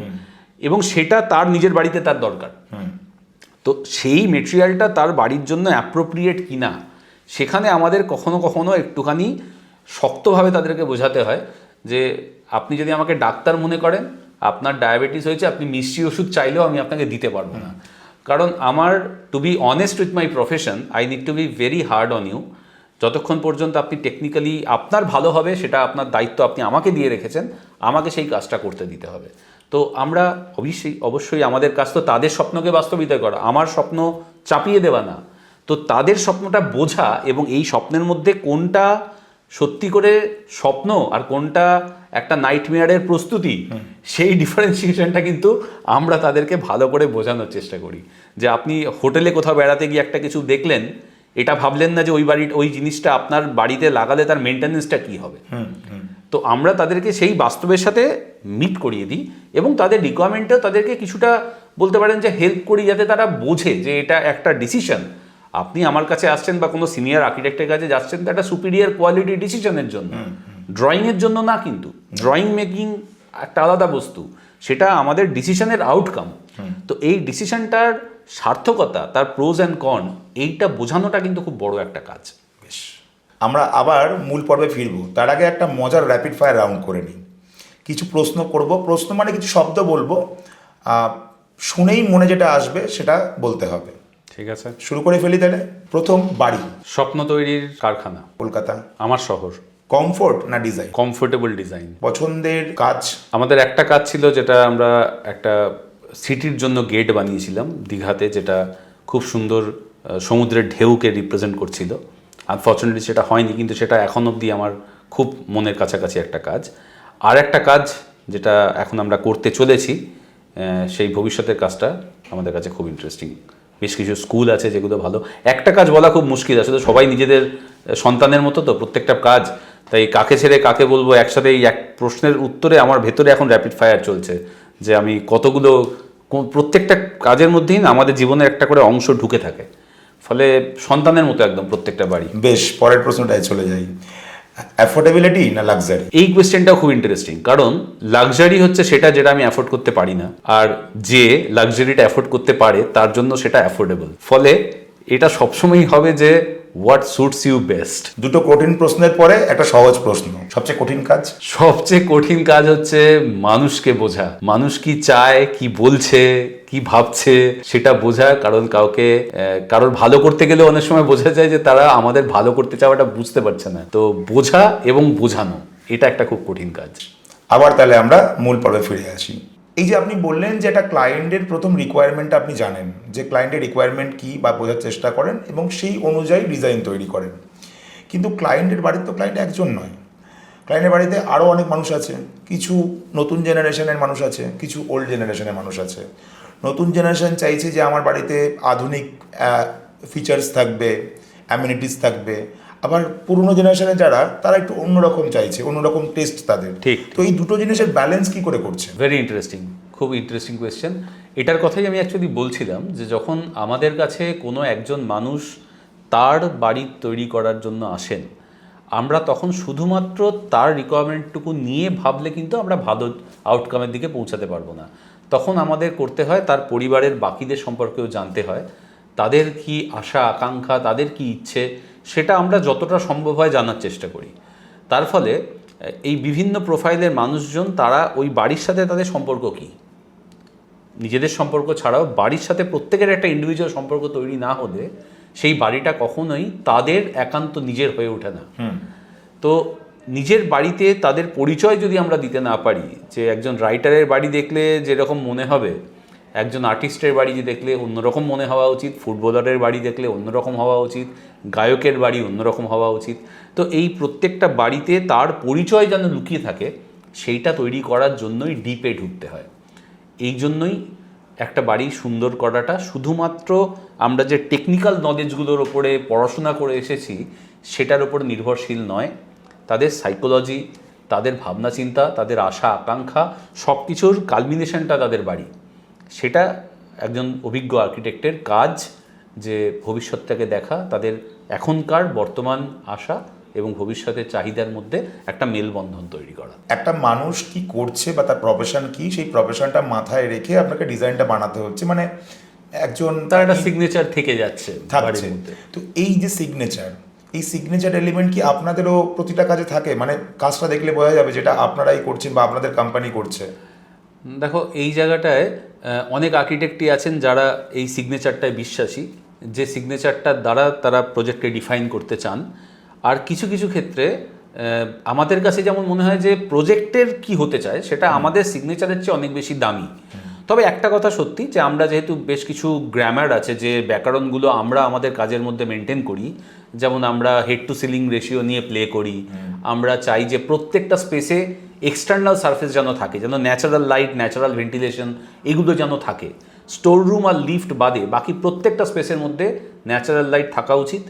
এবং সেটা তার নিজের বাড়িতে তার দরকার। তো সেই মেটেরিয়ালটা তার বাড়ির জন্য অ্যাপ্রোপ্রিয়েট কিনা, সেখানে আমাদের কখনো কখনো একটুখানি শক্তভাবে তাদেরকে বোঝাতে হয় যে আপনি যদি আমাকে ডাক্তার মনে করেন, আপনার ডায়াবেটিস হয়েছে, আপনি মিষ্টি ওষুধ চাইলেও আমি আপনাকে দিতে পারবো না। কারণ আমার, to be honest with my profession, I need to be very hard on you. যতক্ষণ পর্যন্ত আপনি টেকনিক্যালি আপনার ভালো হবে সেটা আপনার দায়িত্ব, আপনি আমাকে দিয়ে রেখেছেন, আমাকে সেই কাজটা করতে দিতে হবে। তো আমরা অবশ্যই আমাদের কাজ তো তাদের স্বপ্নকে বাস্তবিত করা, আমার স্বপ্ন চাপিয়ে দেওয়া না। তো তাদের স্বপ্নটা বোঝা এবং এই স্বপ্নের মধ্যে কোনটা সত্যি করে স্বপ্ন আর কোনটা একটা নাইটমেয়ারের প্রস্তুতি, সেই ডিফারেন্সিয়েশনটা কিন্তু আমরা তাদেরকে ভালো করে বোঝানোর চেষ্টা করি। যে আপনি হোটেলে কোথাও বেড়াতে গিয়ে একটা কিছু দেখলেন, এটা ভাবলেন না যে ওই জিনিসটা আপনার বাড়িতে লাগালে তার মেনটেন্যান্সটা কী হবে। তো আমরা তাদেরকে সেই বাস্তবের সাথে মিট করিয়ে দিই এবং তাদের রিকোয়ারমেন্টেও তাদেরকে কিছুটা বলতে পারেন যে হেল্প করি, যাতে তারা বোঝে যে এটা একটা ডিসিশন। আপনি আমার কাছে আসছেন বা কোনো সিনিয়র আর্কিটেক্টের কাছে যাচ্ছেন তো একটা সুপিরিয়র কোয়ালিটি ডিসিশনের জন্য, ড্রয়িংয়ের জন্য না। কিন্তু ড্রয়িং মেকিং একটা আলাদা বস্তু, সেটা আমাদের ডিসিশনের আউটকাম। তো এই ডিসিশনটার সার্থকতা, তার প্রোজ অ্যান্ড কন, এইটা বোঝানোটা কিন্তু খুব বড় একটা কাজ। বেশ, আমরা আবার মূল পর্বে ফিরবো, তার আগে একটা মজার র্যাপিড ফায়ার রাউন্ড করে নিই। কিছু প্রশ্ন করব, প্রশ্ন মানে কিছু শব্দ বলবো, শুনেই মনে যেটা আসবে সেটা বলতে হবে। ঠিক আছে, শুরু করে ফেলি তাহলে। প্রথম, বাড়ি। স্বপ্ন তৈরির কারখানা। কলকাতা। আমার শহর। কমফোর্ট না ডিজাইন? Comfortable design. পছন্দের কাজ? আমাদের একটা কাজ ছিল যেটা আমরা একটা সিটির জন্য গেট বানিয়েছিলাম দীঘাতে, যেটা খুব সুন্দর সমুদ্রের ঢেউকে রিপ্রেজেন্ট করছিল। আনফর্চুনেটলি সেটা হয়নি, কিন্তু সেটা এখন অবধি আমার খুব মনের কাছাকাছি একটা কাজ। আর একটা কাজ যেটা এখন আমরা করতে চলেছি, সেই ভবিষ্যতের কাজটা আমাদের কাছে খুব ইন্টারেস্টিং। বেশ কিছু স্কুল আছে যেগুলো ভালো। একটা কাজ বলা খুব মুশকিল, আসলে সবাই নিজেদের সন্তানের মতো তো প্রত্যেকটা কাজ, তাই কাকে ছেড়ে কাকে বলবো একসাথে এই এক প্রশ্নের উত্তরে আমার ভেতরে এখন র্যাপিড ফায়ার চলছে যে আমি কতগুলো, প্রত্যেকটা কাজের মধ্যেই না আমাদের জীবনের একটা করে অংশ ঢুকে থাকে, ফলে সন্তানের মতো একদম প্রত্যেকটা বাড়ি। বেশ, পরের প্রশ্নটায় চলে যাই। অ্যাফোর্ডেবিলিটি না লাক্সারি? এই কোয়েশ্চেনটাও খুব ইন্টারেস্টিং, কারণ লাক্সারি হচ্ছে সেটা যেটা আমি অ্যাফোর্ড করতে পারি না, আর যে লাক্সারিটা অ্যাফোর্ড করতে পারে তার জন্য সেটা অ্যাফোর্ডেবল। ফলে এটা সবসময়ই হবে যে হোয়াট সুটস ইউ বেস্ট। দুটো কঠিন প্রশ্নের পরে একটা সহজ প্রশ্ন, সবচেয়ে কঠিন কাজ? সবচেয়ে কঠিন কাজ হচ্ছে মানুষকে বোঝা, মানুষ কি চায়, কি বলছে, কি ভাবছে সেটা বোঝা। কারণ কারোর ভালো করতে গেলে অনেক সময় বোঝা যায় যে তারা আমাদের ভালো করতে চাওয়াটা বুঝতে পারছে না। তো বোঝা এবং বোঝানো, এটা একটা খুব কঠিন কাজ। আবার তাহলে আমরা মূল পর্বে ফিরে আসি। এই যে আপনি বললেন যে একটা ক্লায়েন্টের প্রথম রিকোয়ারমেন্টটা আপনি জানেন, যে ক্লায়েন্টের রিকোয়ারমেন্ট কী বা বোঝার চেষ্টা করেন এবং সেই অনুযায়ী ডিজাইন তৈরি করেন। কিন্তু ক্লায়েন্টের বাড়িতে তো ক্লায়েন্ট একজন নয়, ক্লায়েন্টের বাড়িতে আরও অনেক মানুষ আছে। কিছু নতুন জেনারেশনের মানুষ আছে, কিছু ওল্ড জেনারেশনের মানুষ আছে। নতুন জেনারেশন চাইছে যে আমার বাড়িতে আধুনিক ফিচার্স থাকবে, অ্যামিনিটিস থাকবে। আবার পুরনো জেনারেশনের যারা, তারা একটু অন্যরকম চাইছে, অন্যরকম টেস্ট তাদের। ঠিক। তো এই দুটো জিনিসের ব্যালেন্স কি করে করছে? ভেরি ইন্টারেস্টিং, খুব ইন্টারেস্টিং কোয়েশ্চেন। এটার কথাই আমি অ্যাকচুয়ালি বলছিলাম যে যখন আমাদের কাছে কোনো একজন মানুষ তার বাড়ি তৈরি করার জন্য আসেন, আমরা তখন শুধুমাত্র তার রিকোয়ারমেন্টটুকু নিয়ে ভাবলে কিন্তু আমরা ভালো আউটকামের দিকে পৌঁছাতে পারবো না। তখন আমাদের করতে হয় তার পরিবারের বাকিদের সম্পর্কেও জানতে হয়, তাদের কি আশা আকাঙ্ক্ষা, তাদের কি ইচ্ছে, সেটা আমরা যতটা সম্ভব হয় জানার চেষ্টা করি। তার ফলে এই বিভিন্ন প্রোফাইলের মানুষজন, তারা ওই বাড়ির সাথে তাদের সম্পর্ক কী, নিজেদের সম্পর্ক ছাড়াও বাড়ির সাথে প্রত্যেকের একটা ইন্ডিভিজুয়াল সম্পর্ক তৈরি না হলে সেই বাড়িটা কখনোই তাদের একান্ত নিজের হয়ে ওঠে না। তো নিজের বাড়িতে তাদের পরিচয় যদি আমরা দিতে না পারি, যে একজন রাইটারের বাড়ি দেখলে যেরকম মনে হবে, একজন আর্টিস্টের বাড়ি যে দেখলে অন্যরকম মনে হওয়া উচিত, ফুটবলারের বাড়ি দেখলে অন্যরকম হওয়া উচিত, গায়কের বাড়ি অন্যরকম হওয়া উচিত। তো এই প্রত্যেকটা বাড়িতে তার পরিচয় যেন লুকিয়ে থাকে, সেইটা তৈরি করার জন্যই ডিপে ঢুকতে হয়। এই জন্যই একটা বাড়ি সুন্দর করাটা শুধুমাত্র আমরা যে টেকনিক্যাল নলেজগুলোর ওপরে পড়াশোনা করে এসেছি সেটার ওপর নির্ভরশীল নয়। তাদের সাইকোলজি, তাদের ভাবনা চিন্তা, তাদের আশা আকাঙ্ক্ষা, সব কিছুর কালমিনেশনটা তাদের বাড়ি। সেটা একজন অভিজ্ঞ আর্কিটেক্টের কাজ, যে ভবিষ্যৎটাকে দেখা, তাদের এখনকার বর্তমান আশা এবং ভবিষ্যতের চাহিদার মধ্যে একটা মেলবন্ধন তৈরি করা। একটা মানুষ কি করছে বা তার প্রফেশন কি, সেই প্রফেশনটা মাথায় রেখে আপনাকে ডিজাইনটা বানাতে হচ্ছে। মানে একজন তার একটা সিগনেচার থেকে যাচ্ছে থাকছে। তো এই যে এই সিগনেচার এলিমেন্ট কি আপনাদেরও প্রতিটা কাজে থাকে? মানে কাজটা দেখলে বোঝা যাবে যেটা আপনারাই করছেন বা আপনাদের কোম্পানি করছে। দেখো, এই জায়গাটায় অনেক আর্কিটেক্টই আছেন যারা এই সিগনেচারটায় বিশ্বাসী, যে সিগনেচারটার দ্বারা তারা প্রজেক্টকে ডিফাইন করতে চান। আর কিছু কিছু ক্ষেত্রে আমাদের কাছে যেমন মনে হয় যে প্রজেক্টের কি হতে চায় সেটা আমাদের সিগনেচারের চেয়ে অনেক বেশি দামি। তবে একটা কথা সত্যি যে আমরা যেহেতু বেশ কিছু গ্রামার আছে যে ব্যাকরণগুলো আমরা আমাদের কাজের মধ্যে মেনটেন করি, যেমন আমরা হেড টু সিলিং রেশিও নিয়ে প্লে করি, আমরা চাই যে প্রত্যেকটা স্পেসে এক্সটার্নাল সারফেস যেন থাকে, যেন ন্যাচারাল লাইট, ন্যাচারাল ভেন্টিলেশন এগুলো যেন থাকে। স্টোর রুম আর লিফট বাদে বাকি প্রত্যেকটা স্পেসের মধ্যে ন্যাচারাল লাইট থাকা উচিত।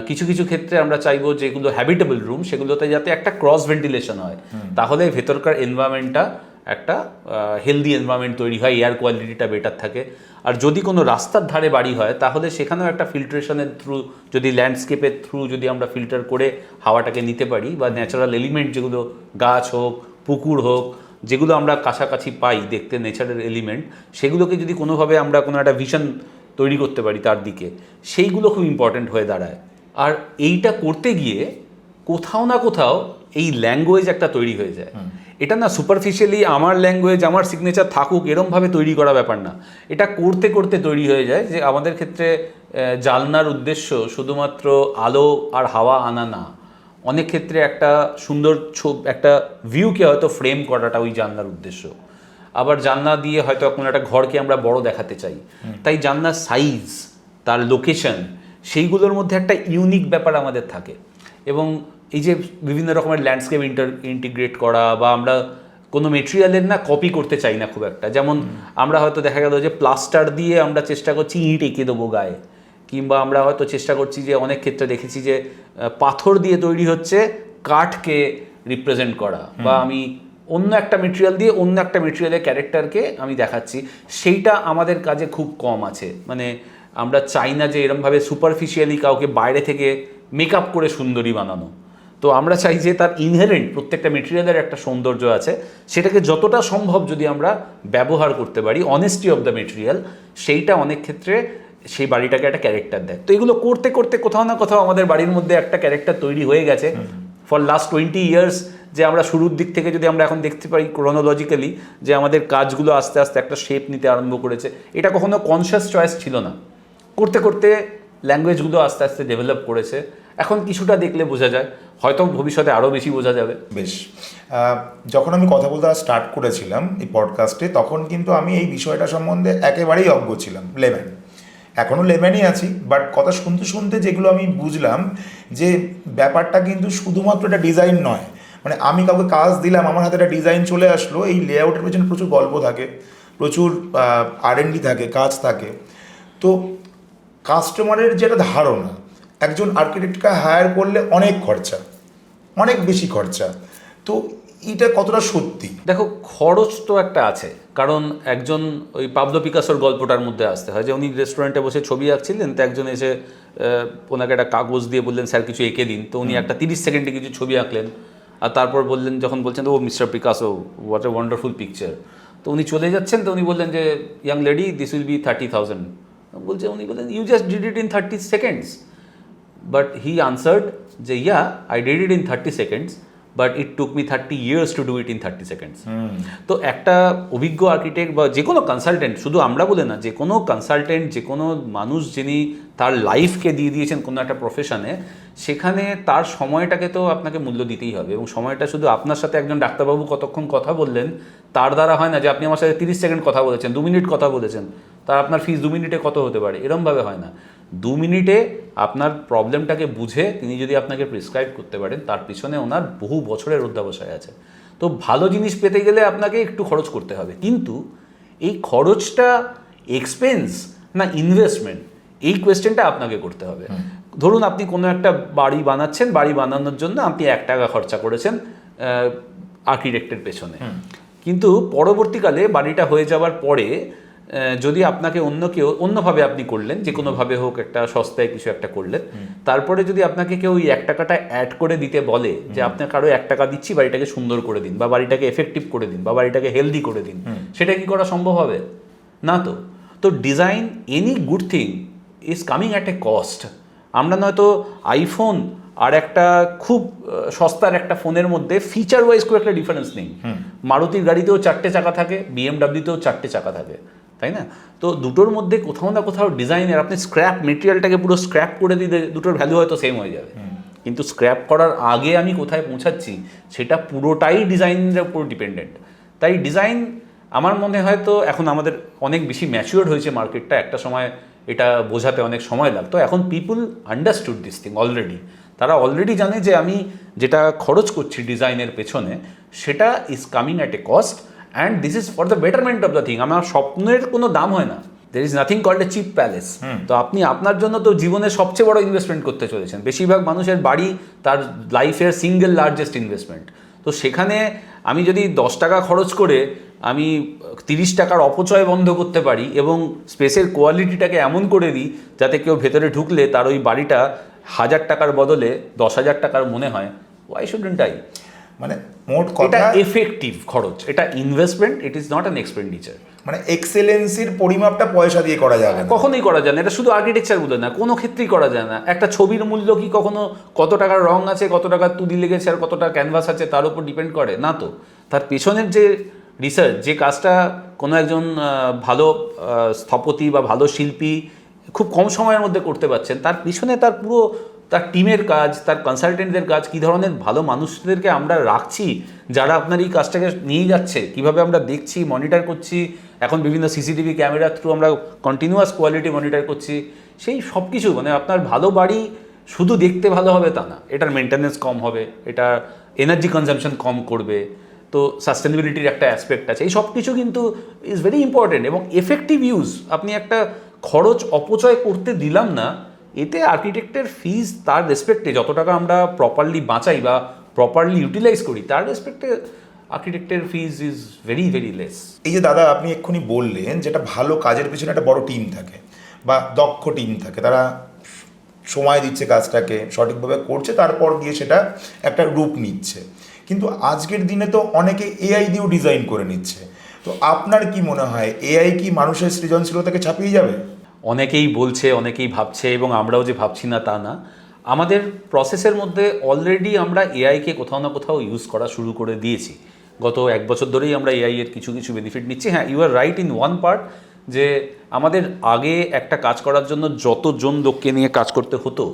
কিছু কিছু ক্ষেত্রে আমরা চাইবো যেগুলো হ্যাবিটেবল রুম সেগুলোতে যাতে একটা ক্রস ভেন্টিলেশন হয়, তাহলে ভেতরকার এনভায়রনমেন্টটা একটা হেলদি এনভায়রনমেন্ট তৈরি হয়, এয়ার কোয়ালিটিটা বেটার থাকে। আর যদি কোনো রাস্তার ধারে বাড়ি হয় তাহলে সেখানেও একটা ফিল্ট্রেশনের থ্রু, যদি ল্যান্ডস্কেপের থ্রু যদি আমরা ফিল্টার করে হাওয়াটাকে নিতে পারি, বা ন্যাচারাল এলিমেন্ট যেগুলো গাছ হোক, পুকুর হোক, যেগুলো আমরা কাছাকাছি পাই দেখতে নেচারের এলিমেন্ট, সেগুলোকে যদি কোনোভাবে আমরা কোনো একটা ভিশন তৈরি করতে পারি তার দিকে, সেইগুলো খুব ইম্পর্ট্যান্ট হয়ে দাঁড়ায়। আর এইটা করতে গিয়ে কোথাও না কোথাও এই ল্যাঙ্গুয়েজ একটা তৈরি হয়ে যায়। এটা না সুপারফিশিয়ালি আমার ল্যাঙ্গুয়েজ, আমার সিগনেচার থাকুক এরমভাবে তৈরি করা ব্যাপার না, এটা করতে করতে তৈরি হয়ে যায়। যে আমাদের ক্ষেত্রে জানলার উদ্দেশ্য শুধুমাত্র আলো আর হাওয়া আনা না, অনেক ক্ষেত্রে একটা সুন্দর একটা ভিউকে হয়তো ফ্রেম করাটা ওই জানলার উদ্দেশ্য। আবার জানলা দিয়ে হয়তো কোনো একটা ঘরকে আমরা বড় দেখাতে চাই, তাই জানলার সাইজ, তার লোকেশন, সেইগুলোর মধ্যে একটা ইউনিক ব্যাপার আমাদের থাকে। এবং এই যে বিভিন্ন রকমের ল্যান্ডস্কেপ ইন্টিগ্রেট করা, বা আমরা কোনো মেটেরিয়ালের না কপি করতে চাই না খুব একটা। যেমন আমরা হয়তো দেখা গেল যে প্লাস্টার দিয়ে আমরা চেষ্টা করছি ইঁট এঁকে দেবো গায়ে, কিংবা আমরা হয়তো চেষ্টা করছি যে অনেক ক্ষেত্রে দেখেছি যে পাথর দিয়ে তৈরি হচ্ছে কাঠকে রিপ্রেজেন্ট করা, বা আমি অন্য একটা মেটেরিয়াল দিয়ে অন্য একটা মেটেরিয়ালের ক্যারেক্টারকে আমি দেখাচ্ছি, সেইটা আমাদের কাজে খুব কম আছে। মানে আমরা চাই না যে এরমভাবে সুপারফিশিয়ালি কাউকে বাইরে থেকে মেকআপ করে সুন্দরী বানানো। তো আমরা চাই যে তার ইনহেরেন্ট প্রত্যেকটা মেটেরিয়ালের একটা সৌন্দর্য আছে, সেটাকে যতটা সম্ভব যদি আমরা ব্যবহার করতে পারি, অনেস্টি অফ দ্য মেটেরিয়াল, সেইটা অনেক ক্ষেত্রে সেই বাড়িটাকে একটা ক্যারেক্টার দেয়। তো এগুলো করতে করতে কোথাও না কোথাও আমাদের বাড়ির মধ্যে একটা ক্যারেক্টার তৈরি হয়ে গেছে ফর লাস্ট 20 ইয়ার্স। যে আমরা শুরুর দিক থেকে যদি আমরা এখন দেখতে পারি ক্রোনোলজিক্যালি, যে আমাদের কাজগুলো আস্তে আস্তে একটা শেপ নিতে আরম্ভ করেছে। এটা কখনো কনসিয়াস চয়েস ছিল না, করতে করতে ল্যাঙ্গুয়েজগুলো আস্তে আস্তে ডেভেলপ করেছে। এখন কিছুটা দেখলে বোঝা যায়, হয়তো ভবিষ্যতে আরও বেশি বোঝা যাবে। বেশ, যখন আমি কথা বলতে স্টার্ট করেছিলাম এই পডকাস্টে, তখন কিন্তু আমি এই বিষয়টা সম্বন্ধে একেবারেই অজ্ঞ ছিলাম, লেম্যান। এখনও লেম্যানই আছি, বাট কথা শুনতে শুনতে যেগুলো আমি বুঝলাম যে ব্যাপারটা কিন্তু শুধুমাত্র একটা ডিজাইন নয়। মানে আমি কাউকে কাজ দিলাম, আমার হাতে একটা ডিজাইন চলে আসলো, এই লেআউটের পেছনে প্রচুর গল্প থাকে, প্রচুর R&D থাকে, কাজ থাকে। তো কাস্টমারের যেটা ধারণা, একজন আর্কিটেক্টকে হায়ার করলে অনেক খরচা, অনেক বেশি খরচা, তো এটা কতটা সত্যি? দেখো, খরচ তো একটা আছে, কারণ একজন ওই পাবলো পিকাসোর গল্পটার মধ্যে আসতে হয় যে উনি রেস্টুরেন্টে বসে ছবি আঁকছিলেন, তো একজন এসে ওনাকে একটা কাগজ দিয়ে বললেন স্যার কিছু এঁকে দিন। তো উনি একটা 30 সেকেন্ডে কিছু ছবি আঁকলেন, আর তারপর বললেন, যখন বলছেন oh mister Picasso what a wonderful picture, তো উনি চলে যাচ্ছেন। তো উনি বললেন যে young lady this will be 30,000। বলছে, উনি বললেন you just did it in 30 seconds. But he answered যে yeah I did it in 30 seconds, but it took me 30 years to do it in 30 seconds. তো একটা অভিজ্ঞ আর্কিটেক্ট বা যে কোনো কনসালটেন্ট, শুধু আমরা বলে না, যে কোনো কনসালটেন্ট, যে কোনো মানুষ যিনি তার লাইফকে দিয়ে দিয়েছেন কোনো একটা প্রফেশনে, সেখানে তার সময়টাকে তো আপনাকে মূল্য দিতেই হবে। এবং সময়টা শুধু আপনার সাথে একজন ডাক্তারবাবু কতক্ষণ কথা বললেন তার দ্বারা হয় না, যে আপনি আমার সাথে 30 সেকেন্ড কথা বলেছেন, 2 মিনিট কথা বলেছেন, তার আপনার ফিস 2 মিনিটে কত হতে পারে, এরমভাবে হয় না। 2 মিনিটে আপনার প্রবলেমটাকে বুঝে তিনি যদি আপনাকে প্রেসক্রাইব করতে পারেন, তার পিছনে ওনার বহু বছরের অধ্যাবসায় আছে। তো ভালো জিনিস পেতে গেলে আপনাকে একটু খরচ করতে হবে, কিন্তু এই খরচটা এক্সপেন্স না ইনভেস্টমেন্ট, এই কোয়েশ্চেনটা আপনাকে করতে হবে। ধরুন আপনি কোনো একটা বাড়ি বানাচ্ছেন, বাড়ি বানানোর জন্য আপনি 1 টাকা খরচা করেছেন আর্কিটেক্টের পেছনে, কিন্তু পরবর্তীকালে বাড়িটা হয়ে যাওয়ার পরে যদি আপনাকে অন্য কেউ অন্যভাবে আপনি করলেন, যে কোনোভাবে হোক একটা সস্তায় কিছু একটা করলেন, তারপরে যদি আপনাকে কেউ ওই 1 টাকাটা অ্যাড করে দিতে বলে যে আপনাকে আরও 1 টাকা দিচ্ছি, বাড়িটাকে সুন্দর করে দিন, বা বাড়িটাকে এফেক্টিভ করে দিন, বা বাড়িটাকে হেলদি করে দিন, সেটা কি করা সম্ভব হবে? না। তো design, any good thing is coming at a cost. আমরা নয়তো আইফোন আর একটা খুব সস্তার একটা ফোনের মধ্যে ফিচার ওয়াইজ খুব একটা ডিফারেন্স নেই। মারুতির গাড়িতেও 4টে চাকা থাকে, BMW-তেও 4টে চাকা থাকে, তাই না? তো দুটোর মধ্যে কোথাও না কোথাও ডিজাইনের, আপনি স্ক্র্যাপ মেটেরিয়ালটাকে পুরো স্ক্র্যাপ করে দিলে দুটোর ভ্যালু হয়তো সেম হয়ে যাবে, কিন্তু স্ক্র্যাপ করার আগে আমি কোথায় পৌঁছাচ্ছি সেটা পুরোটাই ডিজাইনের উপর ডিপেন্ডেন্ট। তাই ডিজাইন আমার মনে হয় তো এখন আমাদের অনেক বেশি ম্যাচিওর হয়েছে মার্কেটটা, একটা সময় এটা বোঝাতে অনেক সময় লাগতো, এখন people understood this thing already. তারা অলরেডি জানে যে আমি যেটা খরচ করছি ডিজাইনের পেছনে সেটা is coming at a cost and this is for the betterment of the thing. আমার স্বপ্নের কোনো দাম হয় না, there is nothing called a cheap palace. তো আপনি আপনার জন্য তো জীবনের সবচেয়ে বড় ইনভেস্টমেন্ট করতে চলেছেন। বেশিরভাগ মানুষের বাড়ি তার লাইফের সিঙ্গেল লার্জেস্ট ইনভেস্টমেন্ট। তো সেখানে আমি যদি 10 টাকা খরচ করে আমি 30 টাকার অপচয় বন্ধ করতে পারি এবং স্পেসের কোয়ালিটিটাকে এমন করে দিই যাতে কেউ ভেতরে ঢুকলে তার ওই বাড়িটা 1000 টাকার বদলে 10,000 টাকার মনে হয়, ওয়াই শুডন্ট আই? মানে মোট এটা কথা এফেক্টিভ খরচ, এটা investment, it is not an expenditure. মানে এক্সেলেন্সির পরিমাপটা পয়সা দিয়ে করা যাবে না। কখনোই করা যায় না, এটা শুধু আর্কিটেকচার বলে না, কোনো ক্ষেত্রেই করা যায় না। একটা ছবির মূল্য কি কখনো কত টাকার রং আছে, কত টাকার তুলি লেগেছে আর কত টাকা ক্যানভাস আছে তার উপর ডিপেন্ড করে না? তো তার পেছনের যে রিসার্চ, যে কাজটা কোনো একজন ভালো স্থপতি বা ভালো শিল্পী খুব কম সময়ের মধ্যে করতে পারছেন, তার পিছনে তার পুরো তার টিমের কাজ, তার কনসালটেন্টদের কাজ, কী ধরনের ভালো মানুষদেরকে আমরা রাখছি যারা আপনার এই কাজটাকে নিয়ে যাচ্ছে, কিভাবে আমরা দেখছি, মনিটর করছি। এখন বিভিন্ন সিসিটিভি ক্যামেরার থ্রু আমরা কন্টিনিউয়াস কোয়ালিটি মনিটর করছি। সেই সব কিছু মানে আপনার ভালো বাড়ি শুধু দেখতে ভালো হবে তা না, এটার মেনটেন্যান্স কম হবে, এটা এনার্জি কনজামশন কম করবে, তো সাস্টেনেবিলিটির একটা অ্যাসপেক্ট আছে। এই সব কিছু কিন্তু ইজ ভেরি ইম্পর্টেন্ট এবং এফেক্টিভ ইউজ। আপনি একটা খরচ অপচয় করতে দিলাম না, এতে আর্কিটেক্টের ফিজ তার রেসপেক্টে যত টাকা আমরা প্রপারলি বাঁচাই বা প্রপারলি ইউটিলাইজ করি তার রেসপেক্টে আর্কিটেক্টের ফিজ ইজ ভেরি ভেরি লেস। এই যে দাদা আপনি এক্ষুনি বললেন যেটা ভালো কাজের পিছনে একটা বড় টিম থাকে বা দক্ষ টিম থাকে, তারা সময় দিচ্ছে কাজটাকে সঠিকভাবে করছে, তারপর গিয়ে সেটা একটা রূপ নিচ্ছে। কিন্তু আজকের দিনে তো অনেকে এআই দিয়েও ডিজাইন করে নিচ্ছে। তো আপনার কি মনে হয় এআই কি মানুষের সৃজনশীলতাকে ছাপিয়ে যাবে? অনেকেই বলছে, অনেকেই ভাবছে এবং আমরাও যে ভাবছি না তা না। আমাদের প্রসেসের মধ্যে অলরেডি আমরা এআইকে কোথাও না কোথাও ইউজ করা শুরু করে দিয়েছি। গত 1 বছর ধরেই আমরা এআই এর কিছু কিছু বেনিফিট নিচ্ছি। হ্যাঁ, you are right in one part, যে আমাদের আগে একটা কাজ করার জন্য যতজন লোককে নিয়ে কাজ করতে হতো,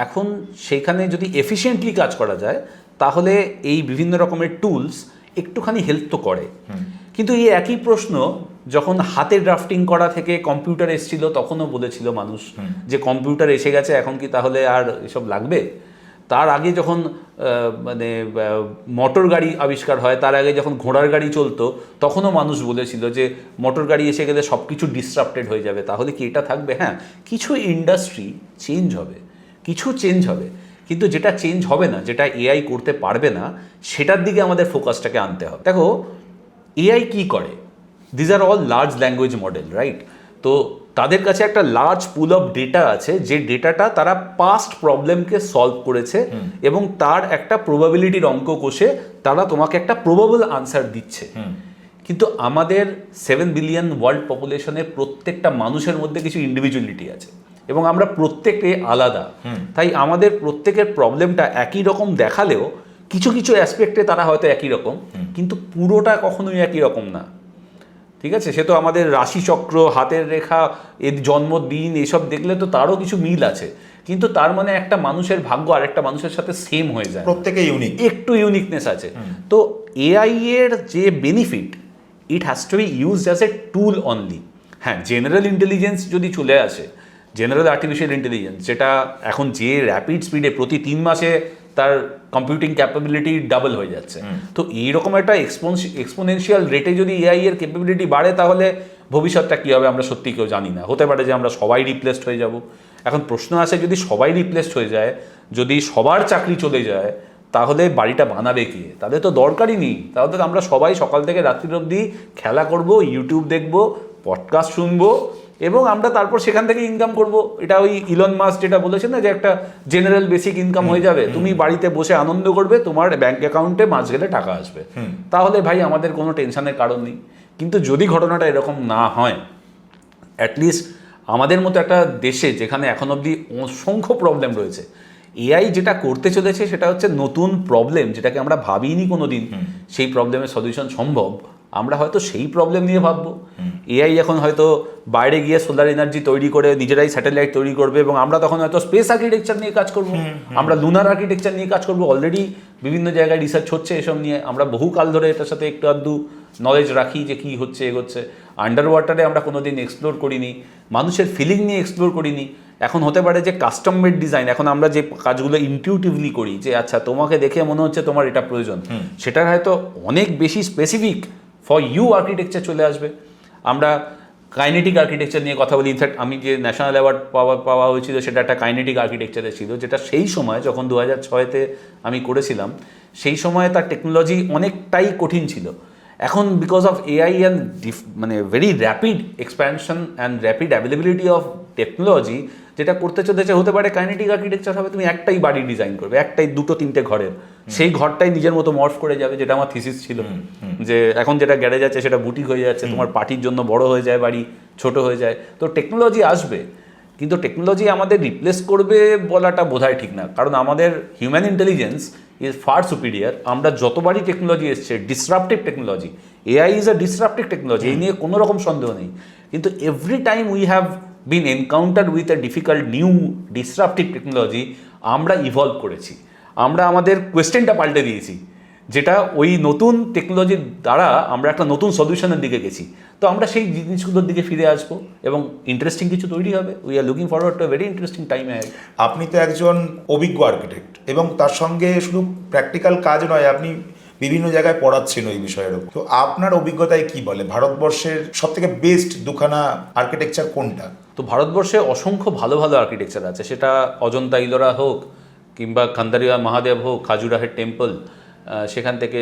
এখন সেইখানে যদি এফিশিয়েন্টলি কাজ করা যায় তাহলে এই বিভিন্ন রকমের টুলস একটুখানি হেল্প তো করে। কিন্তু এই একই প্রশ্ন যখন হাতে ড্রাফটিং করা থেকে কম্পিউটার এসেছিল তখনও বলেছিল মানুষ যে কম্পিউটার এসে গেছে, এখন কি তাহলে আর এসব লাগবে? তার আগে যখন মানে মোটর গাড়ি আবিষ্কার হয়, তার আগে যখন ঘোড়ার গাড়ি চলতো তখনও মানুষ বলেছিল যে মোটর গাড়ি এসে গেলে সব কিছু ডিসরাপ্টেড হয়ে যাবে, তাহলে কি এটা থাকবে? হ্যাঁ, কিছু ইন্ডাস্ট্রি চেঞ্জ হবে, কিছু চেঞ্জ হবে, কিন্তু যেটা চেঞ্জ হবে না, যেটা এআই করতে পারবে না, সেটার দিকে আমাদের ফোকাসটাকে আনতে হবে। দেখো এআই কি করে, these are all large language model, right? তো তাদের কাছে একটা লার্জ পুল অফ ডেটা আছে, যে ডেটাটা তারা পাস্ট প্রবলেমকে সলভ করেছে এবং তার একটা প্রবাবিলিটির অঙ্ক কষে তারা তোমাকে একটা প্রবাবল আনসার দিচ্ছে। কিন্তু আমাদের 7 বিলিয়ন ওয়ার্ল্ড পপুলেশনের প্রত্যেকটা মানুষের মধ্যে কিছু ইন্ডিভিজুয়ালিটি আছে এবং আমরা প্রত্যেকে আলাদা। তাই আমাদের প্রত্যেকের প্রবলেমটা একই রকম দেখালেও কিছু কিছু অ্যাসপেক্টে তারা হয়তো একই রকম, কিন্তু পুরোটা কখনোই একই রকম না। ঠিক আছে, সে তো আমাদের রাশিচক্র, হাতের রেখা, এর জন্মদিন এসব দেখলে তো তারও কিছু মিল আছে, কিন্তু তার মানে একটা মানুষের ভাগ্য আর একটা মানুষের সাথে সেম হয়ে যায়, প্রত্যেকে ইউনিক, একটু ইউনিকনেস আছে। তো এআই এর যে benefit, it has to be used as a tool only. হ্যাঁ, জেনারেল ইন্টেলিজেন্স যদি চলে আসে, জেনারেল আর্টিফিশিয়াল ইন্টেলিজেন্স, যেটা এখন যে র্যাপিড স্পিডে প্রতি 3 মাসে তার কম্পিউটিং ক্যাপাবিলিটি ডাবল হয়ে যাচ্ছে, তো এইরকম একটা এক্সপোনেনশিয়াল রেটে যদি এআই এর ক্যাপাবিলিটি বাড়ে তাহলে ভবিষ্যৎটা কী হবে আমরা সত্যি কেউ জানি না। হতে পারে যে আমরা সবাই রিপ্লেসড হয়ে যাব। এখন প্রশ্ন আছে, যদি সবাই রিপ্লেসড হয়ে যায়, যদি সবার চাকরি চলে যায়, তাহলে বাড়িটা বানাবে কে? তাদের তো দরকারই নেই। তাহলে তো আমরা সবাই সকাল থেকে রাত্রির অবধি খেলা করব, ইউটিউব দেখব, পডকাস্ট শুনবো এবং আমরা তারপর সেখান থেকে ইনকাম করব। এটা ওই ইলন মাস্ক যেটা বলেছেন না, যে একটা জেনারেল বেসিক ইনকাম হয়ে যাবে, তুমি বাড়িতে বসে আনন্দ করবে, তোমার ব্যাংক অ্যাকাউন্টে মাস গেলে টাকা আসবে, তাহলে ভাই আমাদের কোনো টেনশনের কারণ নেই। কিন্তু যদি ঘটনাটা এরকম না হয়, অ্যাটলিস্ট আমাদের মতো একটা দেশে যেখানে এখন অবধি অসংখ্য প্রবলেম রয়েছে, এআই যেটা করতে চলেছে সেটা হচ্ছে নতুন প্রবলেম, যেটাকে আমরা ভাবিনি কোনো দিন সেই প্রবলেমের সলিউশন সম্ভব, আমরা হয়তো সেই প্রবলেম নিয়ে ভাববো। এআই এখন হয়তো বাইরে গিয়ে সোলার এনার্জি তৈরি করে নিজেরাই স্যাটেলাইট তৈরি করবে এবং আমরা তখন হয়তো স্পেস আর্কিটেকচার নিয়ে কাজ করব, আমরা লুনার আর্কিটেকচার নিয়ে কাজ করব। অলরেডি বিভিন্ন জায়গায় রিসার্চ হচ্ছে এসব নিয়ে, আমরা বহুকাল ধরে এটার সাথে একটু আধটু নলেজ রাখি যে কী হচ্ছে এগোচ্ছে। আন্ডার ওয়াটারে আমরা কোনোদিন এক্সপ্লোর করিনি, মানুষের ফিলিং নিয়ে এক্সপ্লোর করিনি। এখন হতে পারে যে কাস্টম মেড ডিজাইন, এখন আমরা যে কাজগুলো ইনটিউটিভলি করি যে আচ্ছা তোমাকে দেখে মনে হচ্ছে তোমার এটা প্রয়োজন, সেটার হয়তো অনেক বেশি স্পেসিফিক ফর ইউ আর্কিটেকচার চলে আসবে। আমরা কাইনেটিক আর্কিটেকচার নিয়ে কথা বলি। ইনফ্যাক্ট আমি যে ন্যাশনাল অ্যাওয়ার্ড পাওয়া হয়েছিল সেটা একটা কাইনেটিক আর্কিটেকচারে ছিল, যেটা সেই সময় যখন 2006-তে আমি করেছিলাম সেই সময় তার টেকনোলজি অনেকটাই কঠিন ছিল। এখন বিকজ অফ এআই অ্যান্ড মানে very rapid expansion and rapid availability of technology, যেটা করতে চলেছে হতে পারে কাইনেটিক আর্কিটেকচার হবে তুমি একটাই বাড়ি ডিজাইন করবে, একটাই 2-3টে ঘরের, সেই ঘরটাই নিজের মতো মর্ফ করে যাবে, যেটা আমার থিসিস ছিল। যে এখন যেটা গ্যারেজ আছে সেটা বুটিক হয়ে যাচ্ছে, তোমার পার্টির জন্য বড় হয়ে যায় বাড়ি, ছোট হয়ে যায়। তো টেকনোলজি আসবে, কিন্তু টেকনোলজি আমাদের রিপ্লেস করবে বলাটা বোধহয় ঠিক না, কারণ আমাদের human intelligence is far superior. আমরা যতবারই টেকনোলজি এসছে, disruptive technology, AI is a disruptive technology, এই নিয়ে কোনো রকম সন্দেহ নেই। কিন্তু every time we have been encountered with a difficult new disruptive technology, আমরা ইভলভ করেছি, আমরা আমাদের কোয়েশ্চেনটা পাল্টে দিয়েছি, যেটা ওই নতুন টেকনোলজির দ্বারা আমরা একটা নতুন সলিউশনের দিকে গেছি। তো আমরা সেই জিনিসগুলোর দিকে ফিরে আসবো এবং ইন্টারেস্টিং কিছু তৈরি হবে। We are looking forward to a very interesting time ahead. আপনি তো একজন অভিজ্ঞ আর্কিটেক্ট এবং তার সঙ্গে শুধু প্র্যাকটিক্যাল কাজ নয়, আপনি বিভিন্ন জায়গায় পড়াচ্ছেন ওই বিষয়ের উপর। তো আপনার অভিজ্ঞতায় কি বলে ভারতবর্ষের সবথেকে বেস্ট দুখানা আর্কিটেকচার কোনটা? তো ভারতবর্ষে অসংখ্য ভালো ভালো আর্কিটেকচার আছে, সেটা অজন্তা ইলোরা হোক কিংবা খান্দারিয়া মহাদেব হোক, খাজুরাহের টেম্পল, সেখান থেকে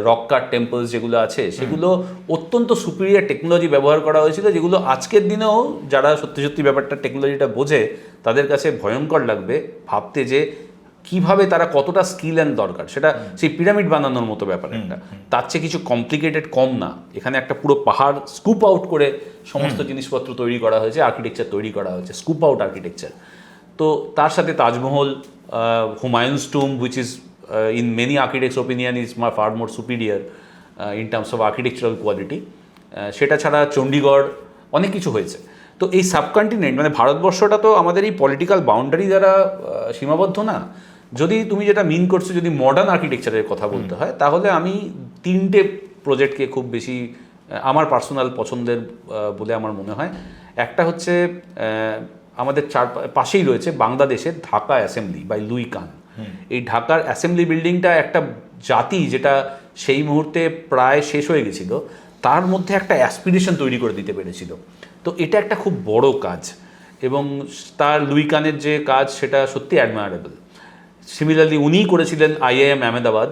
রক কাট টেম্পলস যেগুলো আছে সেগুলো অত্যন্ত সুপিরিয়ার টেকনোলজি ব্যবহার করা হয়েছিল, যেগুলো আজকের দিনেও যারা সত্যি সত্যি ব্যাপারটা টেকনোলজিটা বোঝে তাদের কাছে ভয়ঙ্কর লাগবে ভাবতে যে কিভাবে তারা কতটা স্কিল অ্যান্ড দরকার। সেটা সেই পিরামিড বানানোর মতো ব্যাপার একটা, তার চেয়ে কিছু কমপ্লিকেটেড কম না। এখানে একটা পুরো পাহাড় স্কুপ আউট করে সমস্ত জিনিসপত্র তৈরি করা হয়েছে, আর্কিটেকচার তৈরি করা হয়েছে, স্কুপ আউট আর্কিটেকচার। তো তার সাথে Taj Mahal, Humayun's tomb, which is in many architects' opinion is far more superior in terms of architectural quality. সেটা ছাড়া চণ্ডীগড়, অনেক কিছু হয়েছে। তো এই সাবকন্টিনেন্ট মানে ভারতবর্ষটা তো আমাদের এই পলিটিক্যাল বাউন্ডারি দ্বারা সীমাবদ্ধ না। যদি তুমি যেটা মিন করছো, যদি মডার্ন আর্কিটেকচারের কথা বলতে হয়, তাহলে আমি 3টে প্রজেক্টকে খুব বেশি আমার পার্সোনাল পছন্দের বলে আমার মনে হয়। একটা হচ্ছে আমাদের পাশেই রয়েছে বাংলাদেশের ঢাকা অ্যাসেম্বলি বাই লুই কান। এই ঢাকার অ্যাসেম্বলি বিল্ডিংটা একটা জাতি যেটা সেই মুহূর্তে প্রায় শেষ হয়ে গেছিল, তার মধ্যে একটা অ্যাসপিরেশন তৈরি করে দিতে পেরেছিল। তো এটা একটা খুব বড় কাজ এবং তার লুই কানের যে কাজ সেটা সত্যি অ্যাডমায়ারেবল। সিমিলারলি উনিই করেছিলেন IIM আহমেদাবাদ।